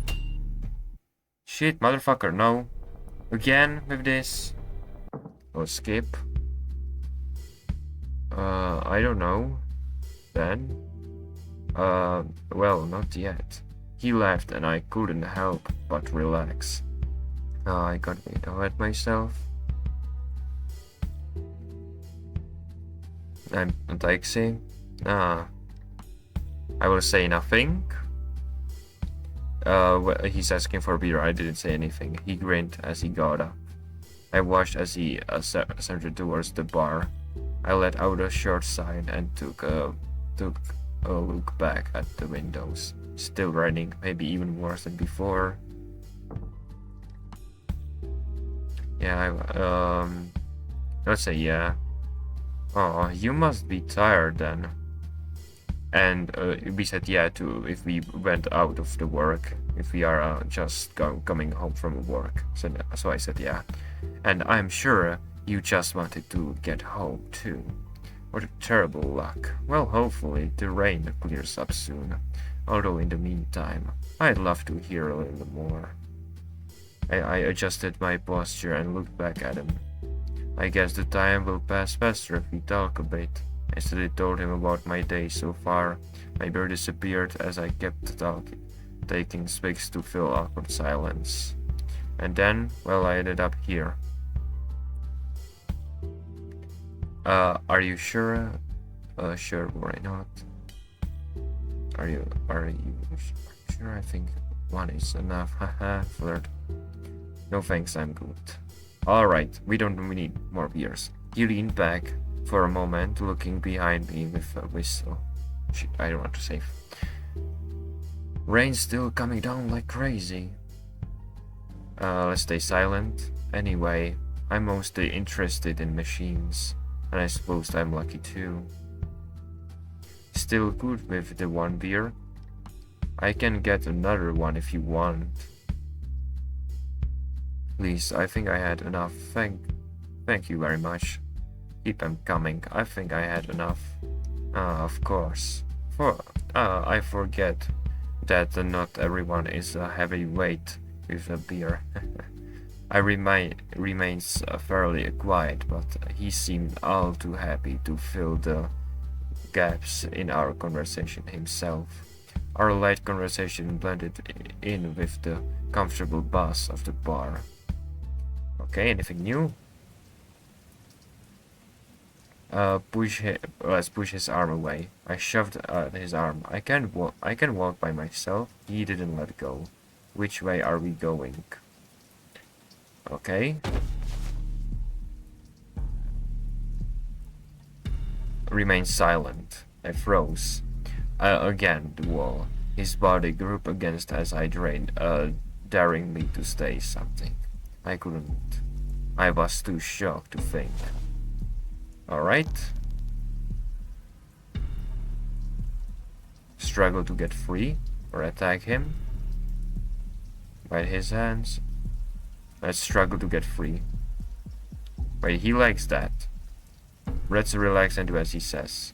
Shit, motherfucker, no. Again with this. Or skip. I don't know. Then? Well, not yet. He laughed and I couldn't help but relax. I got made at myself. I'm taxi. I will say nothing. He's asking for beer. I didn't say anything. He grinned as he got up. I watched as he ascended towards the bar. I let out a short sigh and took a look back at the windows. Still raining, maybe even worse than before. Yeah, let's say yeah. Oh, you must be tired then. And we said yeah to if we went out of the work, if we are just coming home from work. So I said yeah. And I'm sure you just wanted to get home too. What a terrible luck. Well, hopefully the rain clears up soon. Although in the meantime, I'd love to hear a little more. I adjusted my posture and looked back at him. I guess the time will pass faster if we talk a bit. Instead, I told him about my day so far. My beer disappeared as I kept talking, taking swigs to fill awkward silence. And then, well, I ended up here. Are you sure? Sure, why not? Are you sure? I think one is enough. Haha, flirt. No thanks, I'm good. Alright, we need more beers. He leaned back for a moment, looking behind me with a whistle. Shit, I don't want to save. Rain's still coming down like crazy. Let's stay silent. Anyway, I'm mostly interested in machines, and I suppose I'm lucky too. Still good with the one beer? I can get another one if you want. Please, I think I had enough. Thank you very much. Keep them coming. I think I had enough. Of course. I forget that not everyone is a heavyweight with a beer. I remains fairly quiet, but he seemed all too happy to fill the gaps in our conversation himself. Our light conversation blended in with the comfortable buzz of the bar. Okay, anything new? Let's push his arm away. I shoved his arm. I can walk by myself. He didn't let go. Which way are we going? Okay. Remain silent. I froze. Again, the wall. His body grouped against as I drained, daring me to say something. I couldn't. I was too shocked to think. Alright. Struggle to get free or attack him. Bite his hands. Let's struggle to get free. Wait, he likes that. Let's relax and do as he says.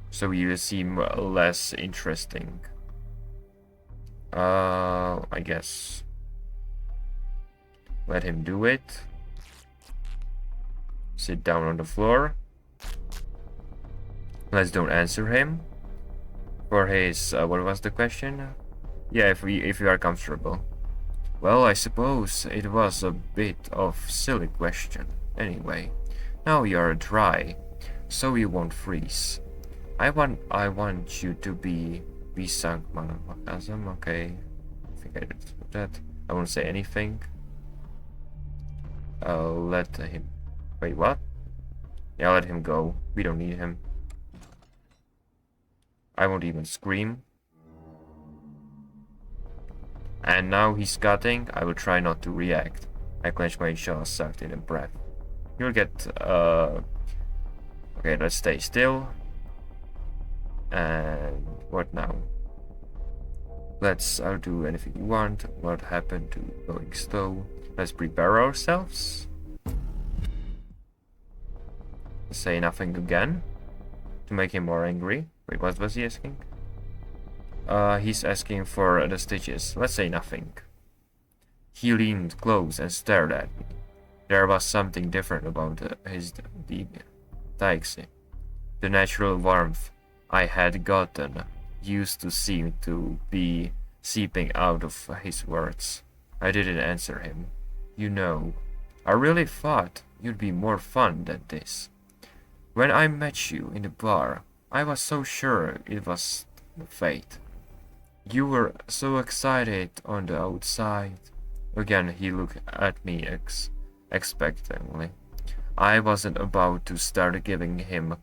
So you seem less interesting. I guess. Let him do it. Sit down on the floor. Let's don't answer him. For his, what was the question? Yeah, if we are comfortable. Well, I suppose it was a bit of silly question. Anyway, now you're dry, so you won't freeze. I want you to be sunk, Manamakasim. Okay, I think I did that. I won't say anything. Let him. Wait, what? Yeah, let him go. We don't need him. I won't even scream. And now he's cutting. I will try not to react. I clench my jaw, sucked in a breath. You'll get, okay, let's stay still. And what now? I'll do anything you want. What happened to going slow? Let's prepare ourselves. Say nothing again. To make him more angry. Wait, what was he asking? He's asking for the stitches. Let's say nothing. He leaned close and stared at me. There was something different about his taxi. The natural warmth I had gotten used to seem to be seeping out of his words. I didn't answer him. You know, I really thought you'd be more fun than this. When I met you in the bar, I was so sure it was fate. You were so excited on the outside. Again, he looked at me expectantly. I wasn't about to start giving him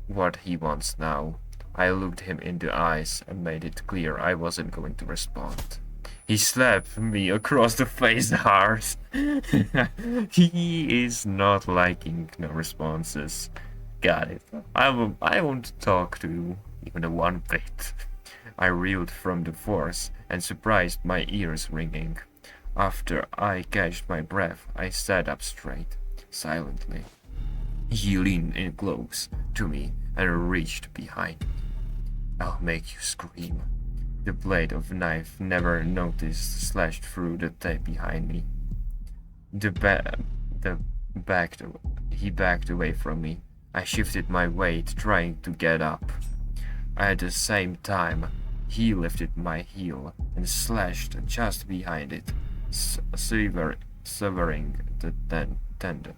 what he wants now. I looked him in the eyes and made it clear I wasn't going to respond. He slapped me across the face hard. He is not liking no responses. Got it. I won't talk to you even one bit. I reeled from the force and surprised my ears ringing. After I catched my breath, I sat up straight, silently. He leaned in close to me and reached behind me. I'll make you scream. The blade of the knife, never noticed, slashed through the tape behind me. He backed away from me. I shifted my weight, trying to get up. At the same time, he lifted my heel and slashed just behind it, severing the tendon.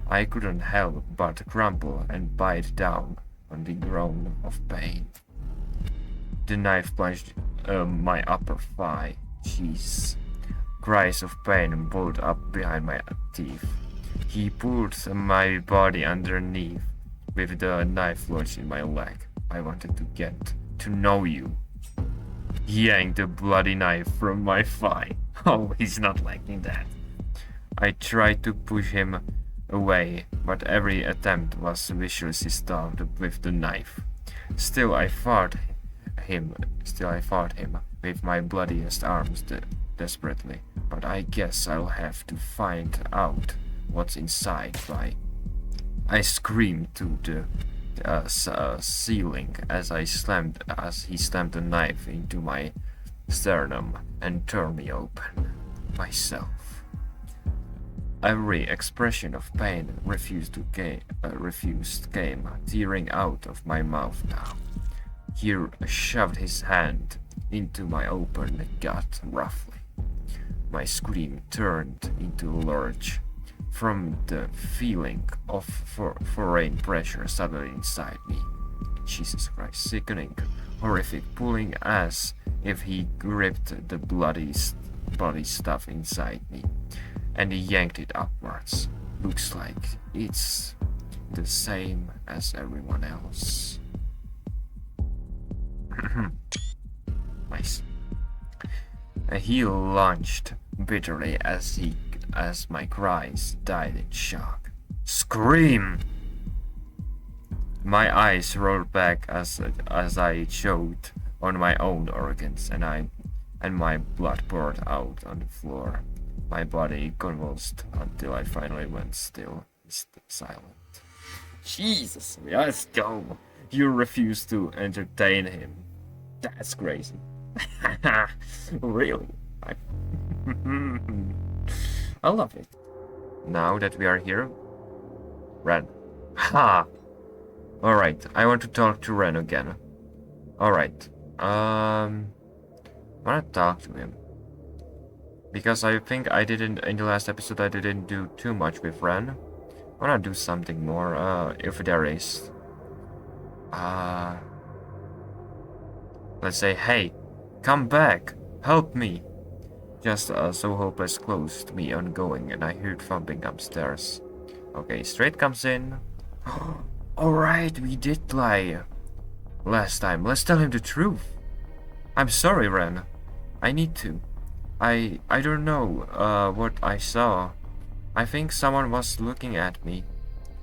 I couldn't help but crumple and bite down on the groan of pain. The knife plunged my upper thigh. Jeez. Cries of pain boiled up behind my teeth. He pulled my body underneath with the knife lodged in my leg. I wanted to get to know you. He yanked the bloody knife from my thigh. Oh, he's not liking that. I tried to push him away, but every attempt was viciously stabbed with the knife. Still I fought him with my bloodiest arms desperately, but I guess I'll have to find out what's inside. I screamed to the ceiling as he slammed the knife into my sternum and tore me open myself. Every expression of pain refused came tearing out of my mouth now. He shoved his hand into my open gut roughly. My scream turned into a lurch from the feeling of foreign pressure suddenly inside me. Jesus Christ, sickening, horrific, pulling as if he gripped the bloody stuff inside me and he yanked it upwards. Looks like it's the same as everyone else. Nice. He lunged bitterly as my cries died in shock. Scream! My eyes rolled back as I choked on my own organs and my blood poured out on the floor. My body convulsed until I finally went still, silent. Jesus, let's go. You refuse to entertain him. That's crazy. Really? I love it. Now that we are here, Ren. Ha! Alright, I want to talk to Ren again. Alright. I wanna talk to him. Because I think in the last episode I didn't do too much with Ren. I wanna do something more, if there is. Let's say, hey, come back, help me. Just so hopeless closed me ongoing and I heard thumping upstairs. Okay, Strade comes in. Alright, we did lie last time. Let's tell him the truth. I'm sorry, Ren. I need to. I don't know what I saw. I think someone was looking at me.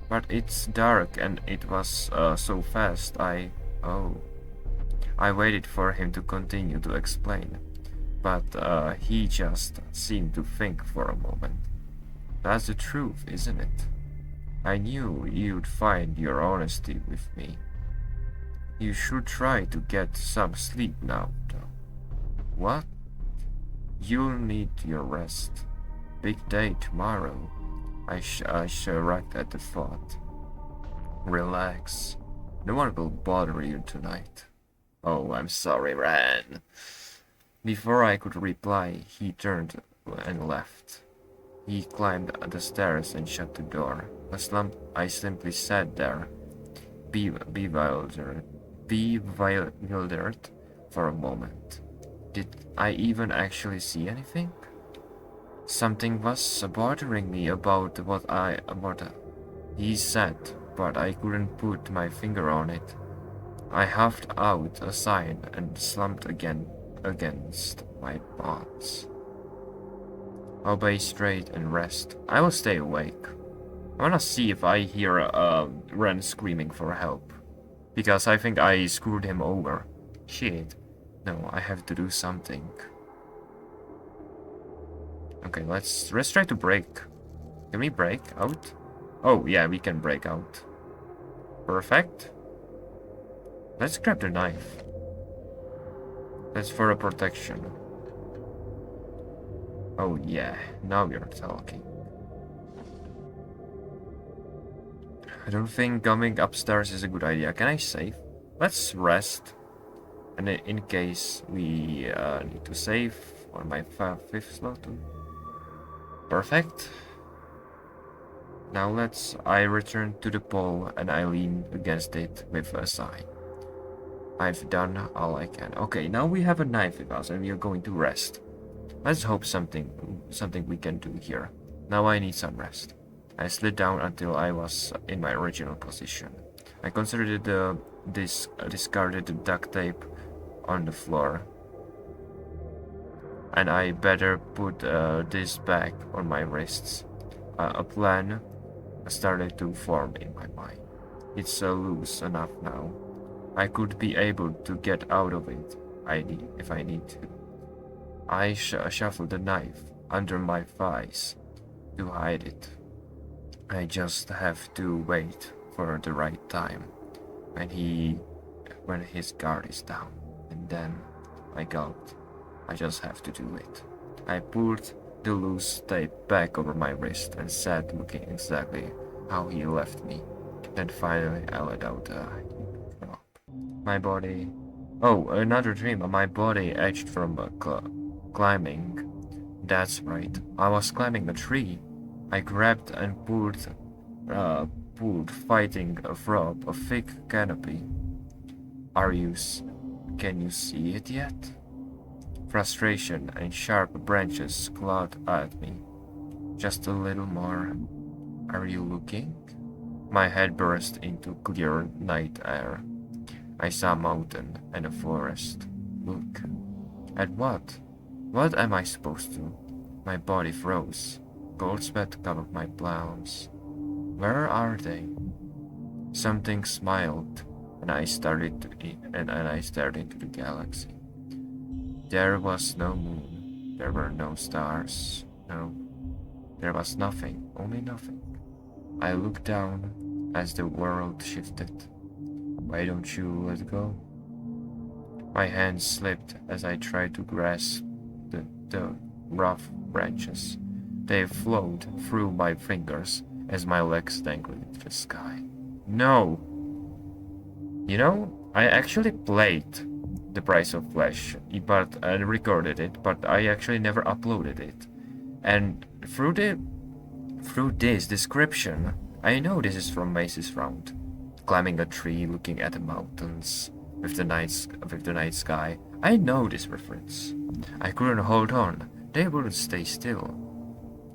But it's dark and it was so fast. I waited for him to continue to explain. But he just seemed to think for a moment. That's the truth, isn't it? I knew you'd find your honesty with me. You should try to get some sleep now, though. What? You'll need your rest. Big day tomorrow. I shrugged at the thought. Relax. No one will bother you tonight. Oh, I'm sorry, Ren. Before I could reply, he turned and left. He climbed the stairs and shut the door. I simply sat there, bewildered for a moment. Did I even actually see anything? Something was bothering me about what he said, but I couldn't put my finger on it. I huffed out a sigh and slumped again against my bonds. Obey straight and rest. I will stay awake. I wanna see if I hear Ren screaming for help. Because I think I screwed him over. Shit. No, I have to do something. Okay, let's try to break. Can we break out? Oh, yeah, we can break out. Perfect. Let's grab the knife. That's for a protection. Oh yeah, now we are talking. I don't think coming upstairs is a good idea. Can I save? Let's rest. And in case we need to save on my 5th slot. Perfect. Now I return to the pole and I lean against it with a sigh. I've done all I can. Okay, now we have a knife with us and we are going to rest. Let's hope something we can do here. Now I need some rest. I slid down until I was in my original position. I considered this discarded duct tape on the floor. And I better put this back on my wrists. A plan started to form in my mind. It's loose enough now. I could be able to get out of it if I need to. I shuffled the knife under my thighs to hide it. I just have to wait for the right time when his guard is down. And then I just have to do it. I pulled the loose tape back over my wrist and sat looking exactly how he left me. Then finally I let out a drop. My body... Oh, another dream. My body ached from climbing. That's right. I was climbing a tree. I grabbed and pulled, fighting from a thick canopy. Can you see it yet? Frustration and sharp branches clawed at me. Just a little more. Are you looking? My head burst into clear night air. I saw a mountain and a forest. Look. At what? What am I supposed to? My body froze. Cold sweat covered my palms. Where are they? Something smiled, and I stared into the galaxy. There was no moon. There were no stars. No. There was nothing. Only nothing. I looked down as the world shifted. Why don't you let go? My hands slipped as I tried to grasp the rough branches. They flowed through my fingers as my legs dangled into the sky. No! You know, I actually played The Price of Flesh, but I recorded it, but I actually never uploaded it. And through this description, I know this is from Mace's Round. Climbing a tree, looking at the mountains, with the night sky. I know this reference. I couldn't hold on. They wouldn't stay still.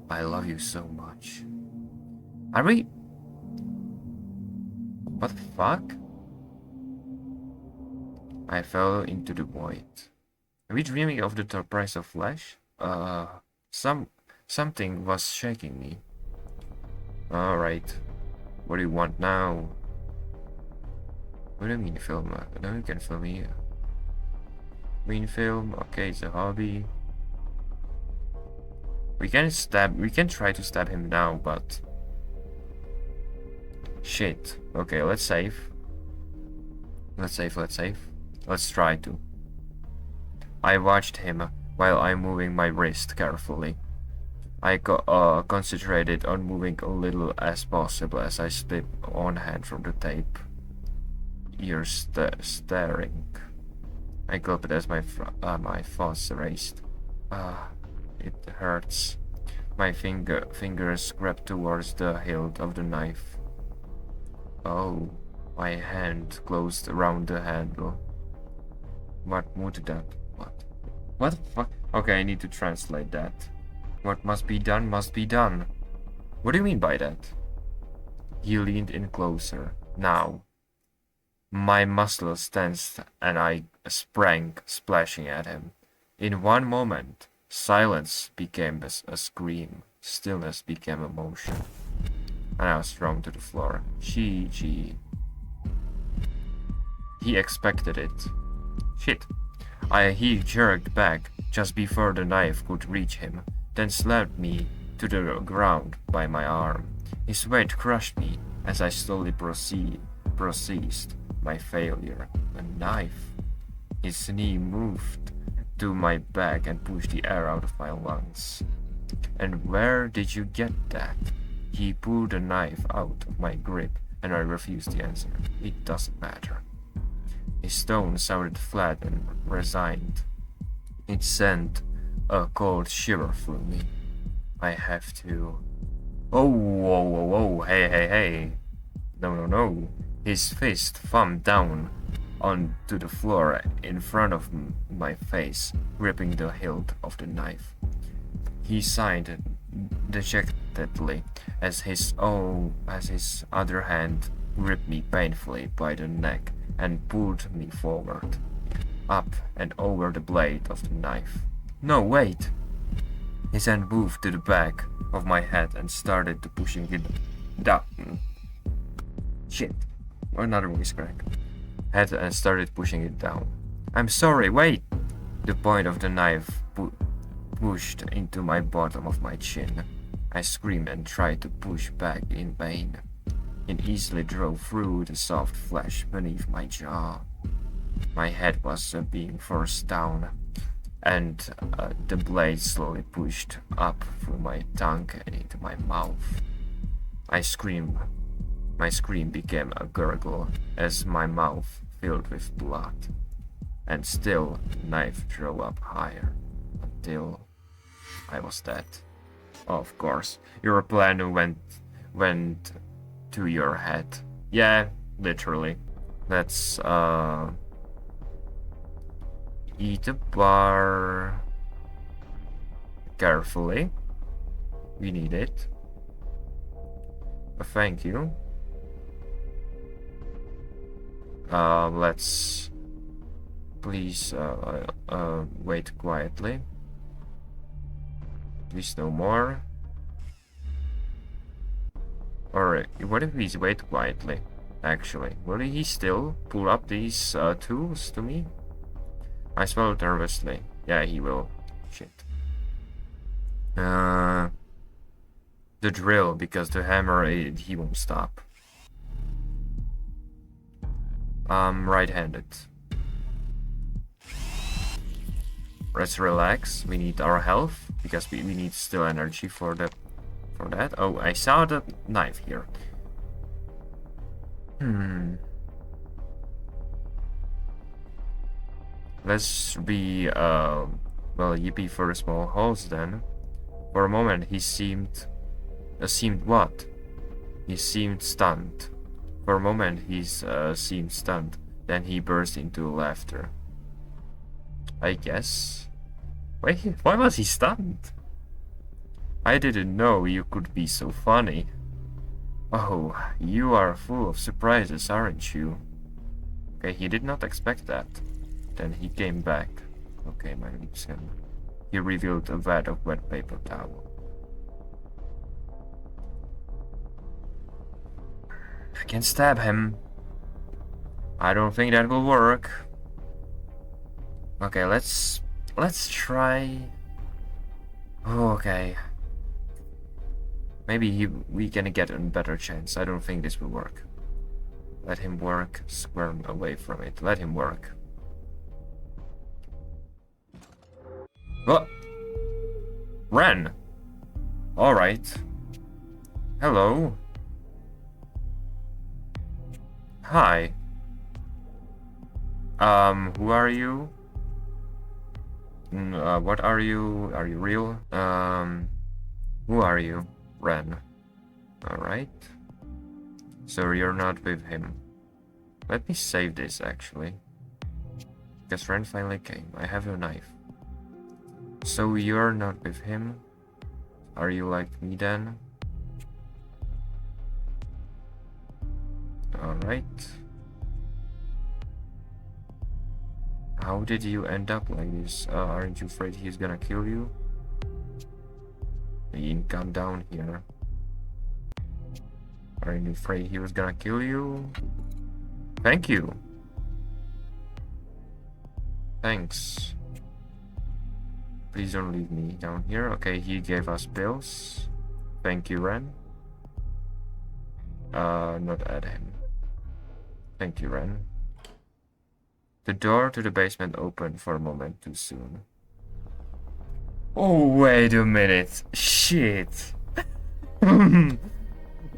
I love you so much. Are we... What the fuck? I fell into the void. Are we dreaming of the Price of Flesh? Something was shaking me. Alright. What do you want now? What do you mean film? No, you can film here. Mean film? Okay, it's a hobby. We can try to stab him now, but... Shit. Okay, let's save. Let's try to. I watched him while I'm moving my wrist carefully. I concentrated on moving a little as possible as I slipped one hand from the tape. You're staring. I gulped as my thoughts raced. It hurts. My fingers grabbed towards the hilt of the knife. Oh, my hand closed around the handle. What would that? What? What the fuck? Okay, I need to translate that. What must be done must be done. What do you mean by that? He leaned in closer. Now. My muscles tensed and I sprang, splashing at him. In one moment, silence became a scream. Stillness became a motion. And I was thrown to the floor. GG. He expected it. Shit. He jerked back just before the knife could reach him, then slapped me to the ground by my arm. His weight crushed me as I slowly processed my failure. A knife. His knee moved to my back and pushed the air out of my lungs. And where did you get that? He pulled the knife out of my grip and I refused the answer. It doesn't matter. His tone sounded flat and resigned. It sent a cold shiver through me. I have to... Oh, whoa, whoa, whoa, hey. No. His fist thumped down onto the floor in front of my face, gripping the hilt of the knife. He sighed dejectedly as his other hand gripped me painfully by the neck and pulled me forward, up and over the blade of the knife. No, wait! His hand moved to the back of my head and started pushing it down. Shit. Another voice crack. Head and started pushing it down. I'm sorry, wait! The point of the knife pushed into my bottom of my chin. I screamed and tried to push back in vain. It easily drove through the soft flesh beneath my jaw. My head was being forced down, and the blade slowly pushed up through my tongue and into my mouth. I screamed. My scream became a gurgle as my mouth filled with blood. And still, the knife drove up higher until I was dead. Of course, your plan went to your head. Yeah, literally. Let's eat a bar carefully. We need it. Thank you. Let's please wait quietly. Please no more. Or what if we wait quietly? Actually, will he still pull up these tools to me? I swallowed nervously. Yeah, he will. Shit. The drill, because the hammer, he won't stop. Right-handed. Let's relax. We need our health because we need still energy for that. Oh, I saw the knife here. Let's be well, yippee for the small holes then. For a moment he seemed what? He seemed stunned. For a moment he seemed stunned. Then he burst into laughter. I guess. Wait, why was he stunned? I didn't know you could be so funny. Oh, you are full of surprises, aren't you? Okay, he did not expect that. Then he came back. Okay, my lips can. He revealed a vat of wet paper towel. I can stab him. I don't think that will work. Okay, let's try. Oh, okay. Maybe we can get a better chance. I don't think this will work. Let him work. Squirm away from it. Let him work. What? REN. Alright. Hello. Hi. Who are you? What are you? Are you real? Who are you? Ren. Alright. So you're not with him. Let me save this, actually. Because Ren finally came. I have a knife. So you're not with him? Are you like me then? Alright. How did you end up like this? Aren't you afraid he's gonna kill you? He didn't come down here. Aren't you afraid he was gonna kill you? Thank you. Thanks. Please don't leave me down here. Okay, he gave us pills. Thank you, Ren. Not at him. Thank you, Ren. The door to the basement opened for a moment too soon. Oh, wait a minute. Shit.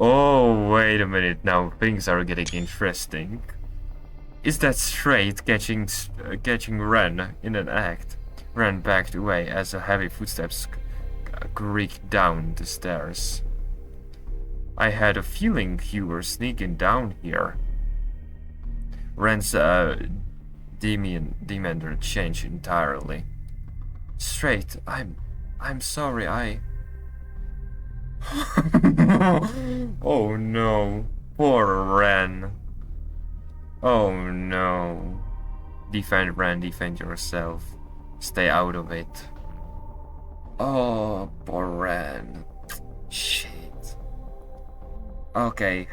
Oh, wait a minute. Now things are getting interesting. Is that Strade catching Ren in an act? Ren backed away as a heavy footsteps creaked down the stairs. I had a feeling you were sneaking down here. Ren's demeanor changed entirely. Straight, I'm sorry, Oh no, poor Ren. Oh no. Defend Ren, defend yourself. Stay out of it. Oh, poor Ren. Shit. Okay,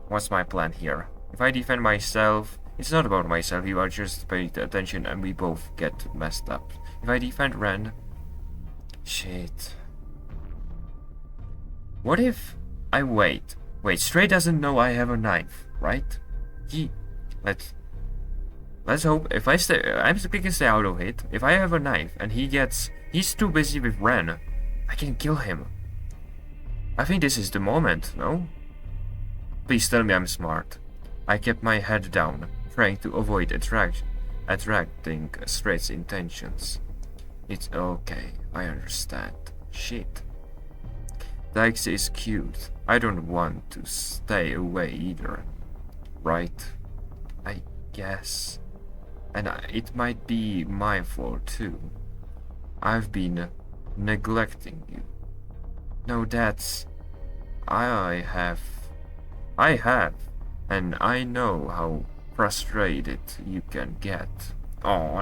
what's my plan here? If I defend myself, it's not about myself, you are just paying attention and we both get messed up. If I defend Ren... Shit. What if I wait? Wait, Strade doesn't know I have a knife, right? Let's hope if I can stay out of it. If I have a knife and he's too busy with Ren, I can kill him. I think this is the moment, no? Please tell me I'm smart. I kept my head down, trying to avoid attracting Strade's intentions. It's okay, I understand. Shit. Dykes is cute. I don't want to stay away either. Right? I guess. And it might be my fault too. I've been neglecting you. No, that's... I have. And I know how frustrated you can get. Oh,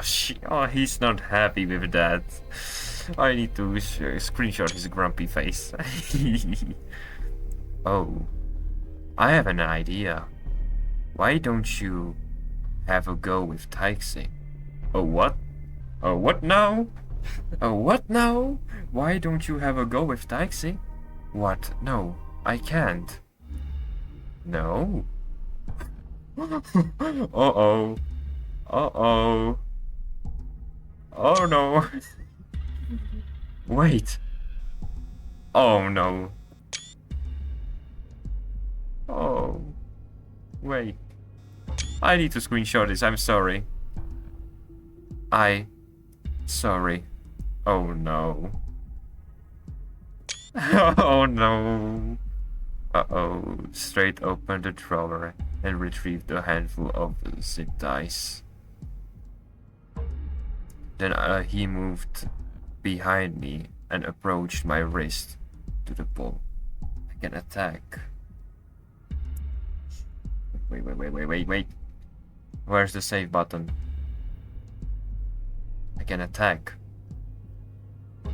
he's not happy with that. I need to screenshot his grumpy face. Oh, I have an idea. Why don't you have a go with Taixi? Oh, what? Oh, what now? Oh, what now? Why don't you have a go with Taixi? What? No, I can't. No? Uh-oh. Uh-oh. Oh no. Wait. Oh no. Oh. Wait. I need to screenshot this, I'm sorry. Sorry. Oh no. Oh no. Uh-oh. Strade opened the drawer and retrieved a handful of zip ties. Then he moved behind me and approached my wrist to the pull. I can attack. Wait. Where's the save button? I can attack.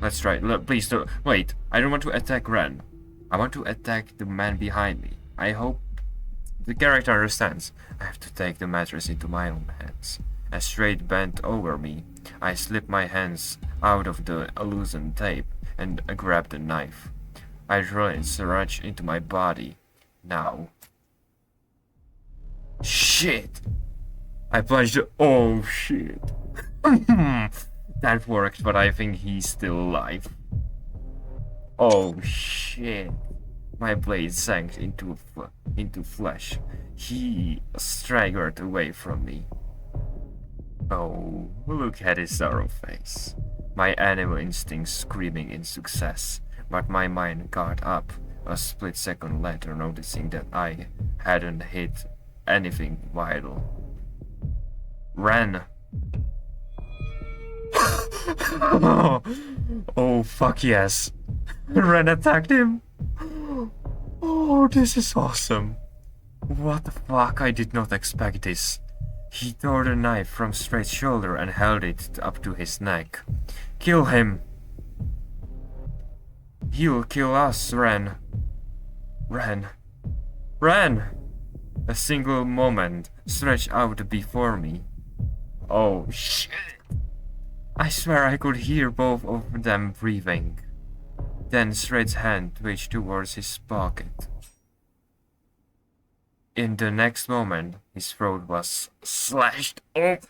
Let's try. Look, please don't. Wait, I don't want to attack Ren. I want to attack the man behind me. I hope the character understands. I have to take the mattress into my own hands. As Strade bent over me, I slipped my hands out of the loosened tape and grabbed the knife. I drew it surged into my body. Now. Shit! I plunged. Oh shit! That worked, but I think he's still alive. Oh shit! My blade sank into flesh. He staggered away from me. Oh, look at his sorrow face. My animal instincts screaming in success. but my mind got up a split second later, noticing that I hadn't hit anything vital. REN. Oh, fuck yes. REN attacked him. Oh, this is awesome. What the fuck? I did not expect this. He tore the knife from Strade's shoulder and held it up to his neck. Kill him. He'll kill us, REN. REN. REN! A single moment stretched out before me. Oh shit. I swear I could hear both of them breathing. Then Strade's hand twitched towards his pocket. In the next moment, his throat was slashed open.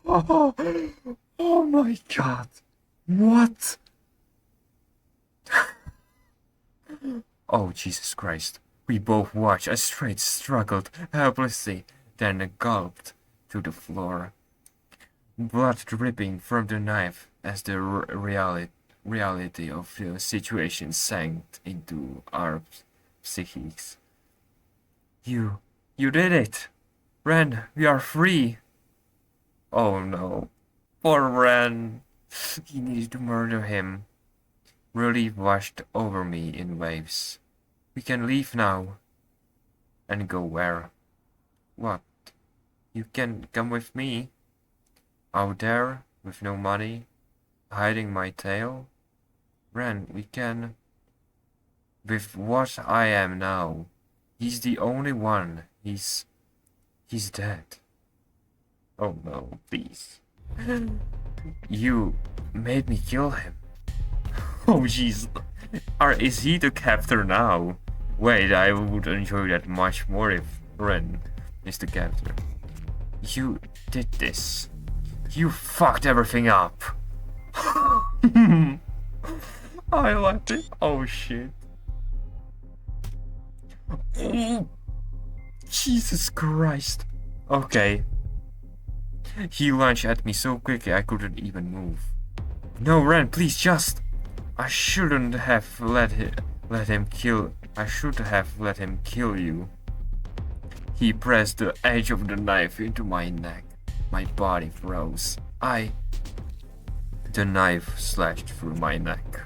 Oh my god. What? Oh, Jesus Christ. We both watched as Strade struggled helplessly, then gulped to the floor. Blood dripping from the knife as the reality of the situation sank into our psyches. You did it! REN, we are free! Oh no. Poor REN. He needed to murder him. Relief washed over me in waves. We can leave now. And go where? What? You can come with me? Out there, with no money, hiding my tail? REN, we can... With what I am now, he's the only one. He's dead. Oh no, please. You made me kill him. Oh jeez. Is he the captor now? Wait, I would enjoy that much more if REN is the captor. You did this. You fucked everything up. I left it. Oh shit. Oh, Jesus Christ. Okay. He lunged at me so quickly I couldn't even move. No, REN, please just... I shouldn't have let him kill... I should have let him kill you. He pressed the edge of the knife into my neck. My body froze. The knife slashed through my neck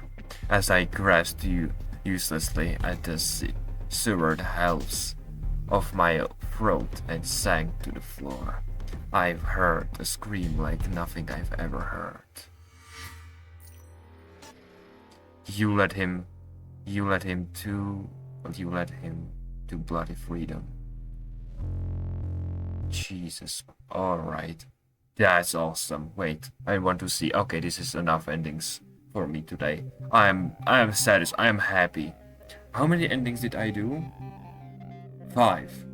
as I grasped you uselessly at the severed halves of my throat and sank to the floor. I've heard a scream like nothing I've ever heard. You led him to bloody freedom. Jesus. Alright. That's awesome. Wait, I want to see. Okay, this is enough endings for me today. I am satisfied. I am happy. How many endings did I do? 5.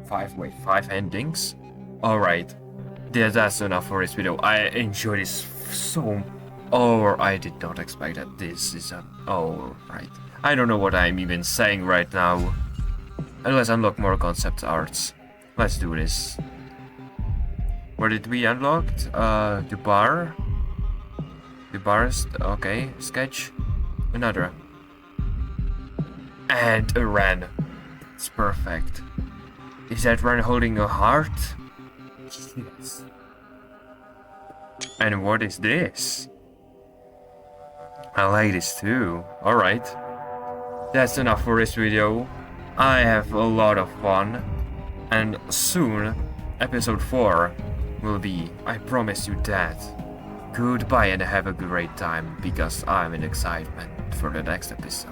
5 endings? Alright. Yeah, that's enough for this video. I enjoyed this so... Oh, I did not expect that this is a... Alright. I don't know what I'm even saying right now. Let's unlock more concept arts. Let's do this. Where did we unlock? The bar? The bar is... Okay, sketch. Another. And a REN. It's perfect. Is that REN holding a heart? Yes. And what is this? I like this too. Alright. That's enough for this video. I have a lot of fun. And soon, episode 4 will be, I promise you that. Goodbye and have a great time, because I'm in excitement for the next episode.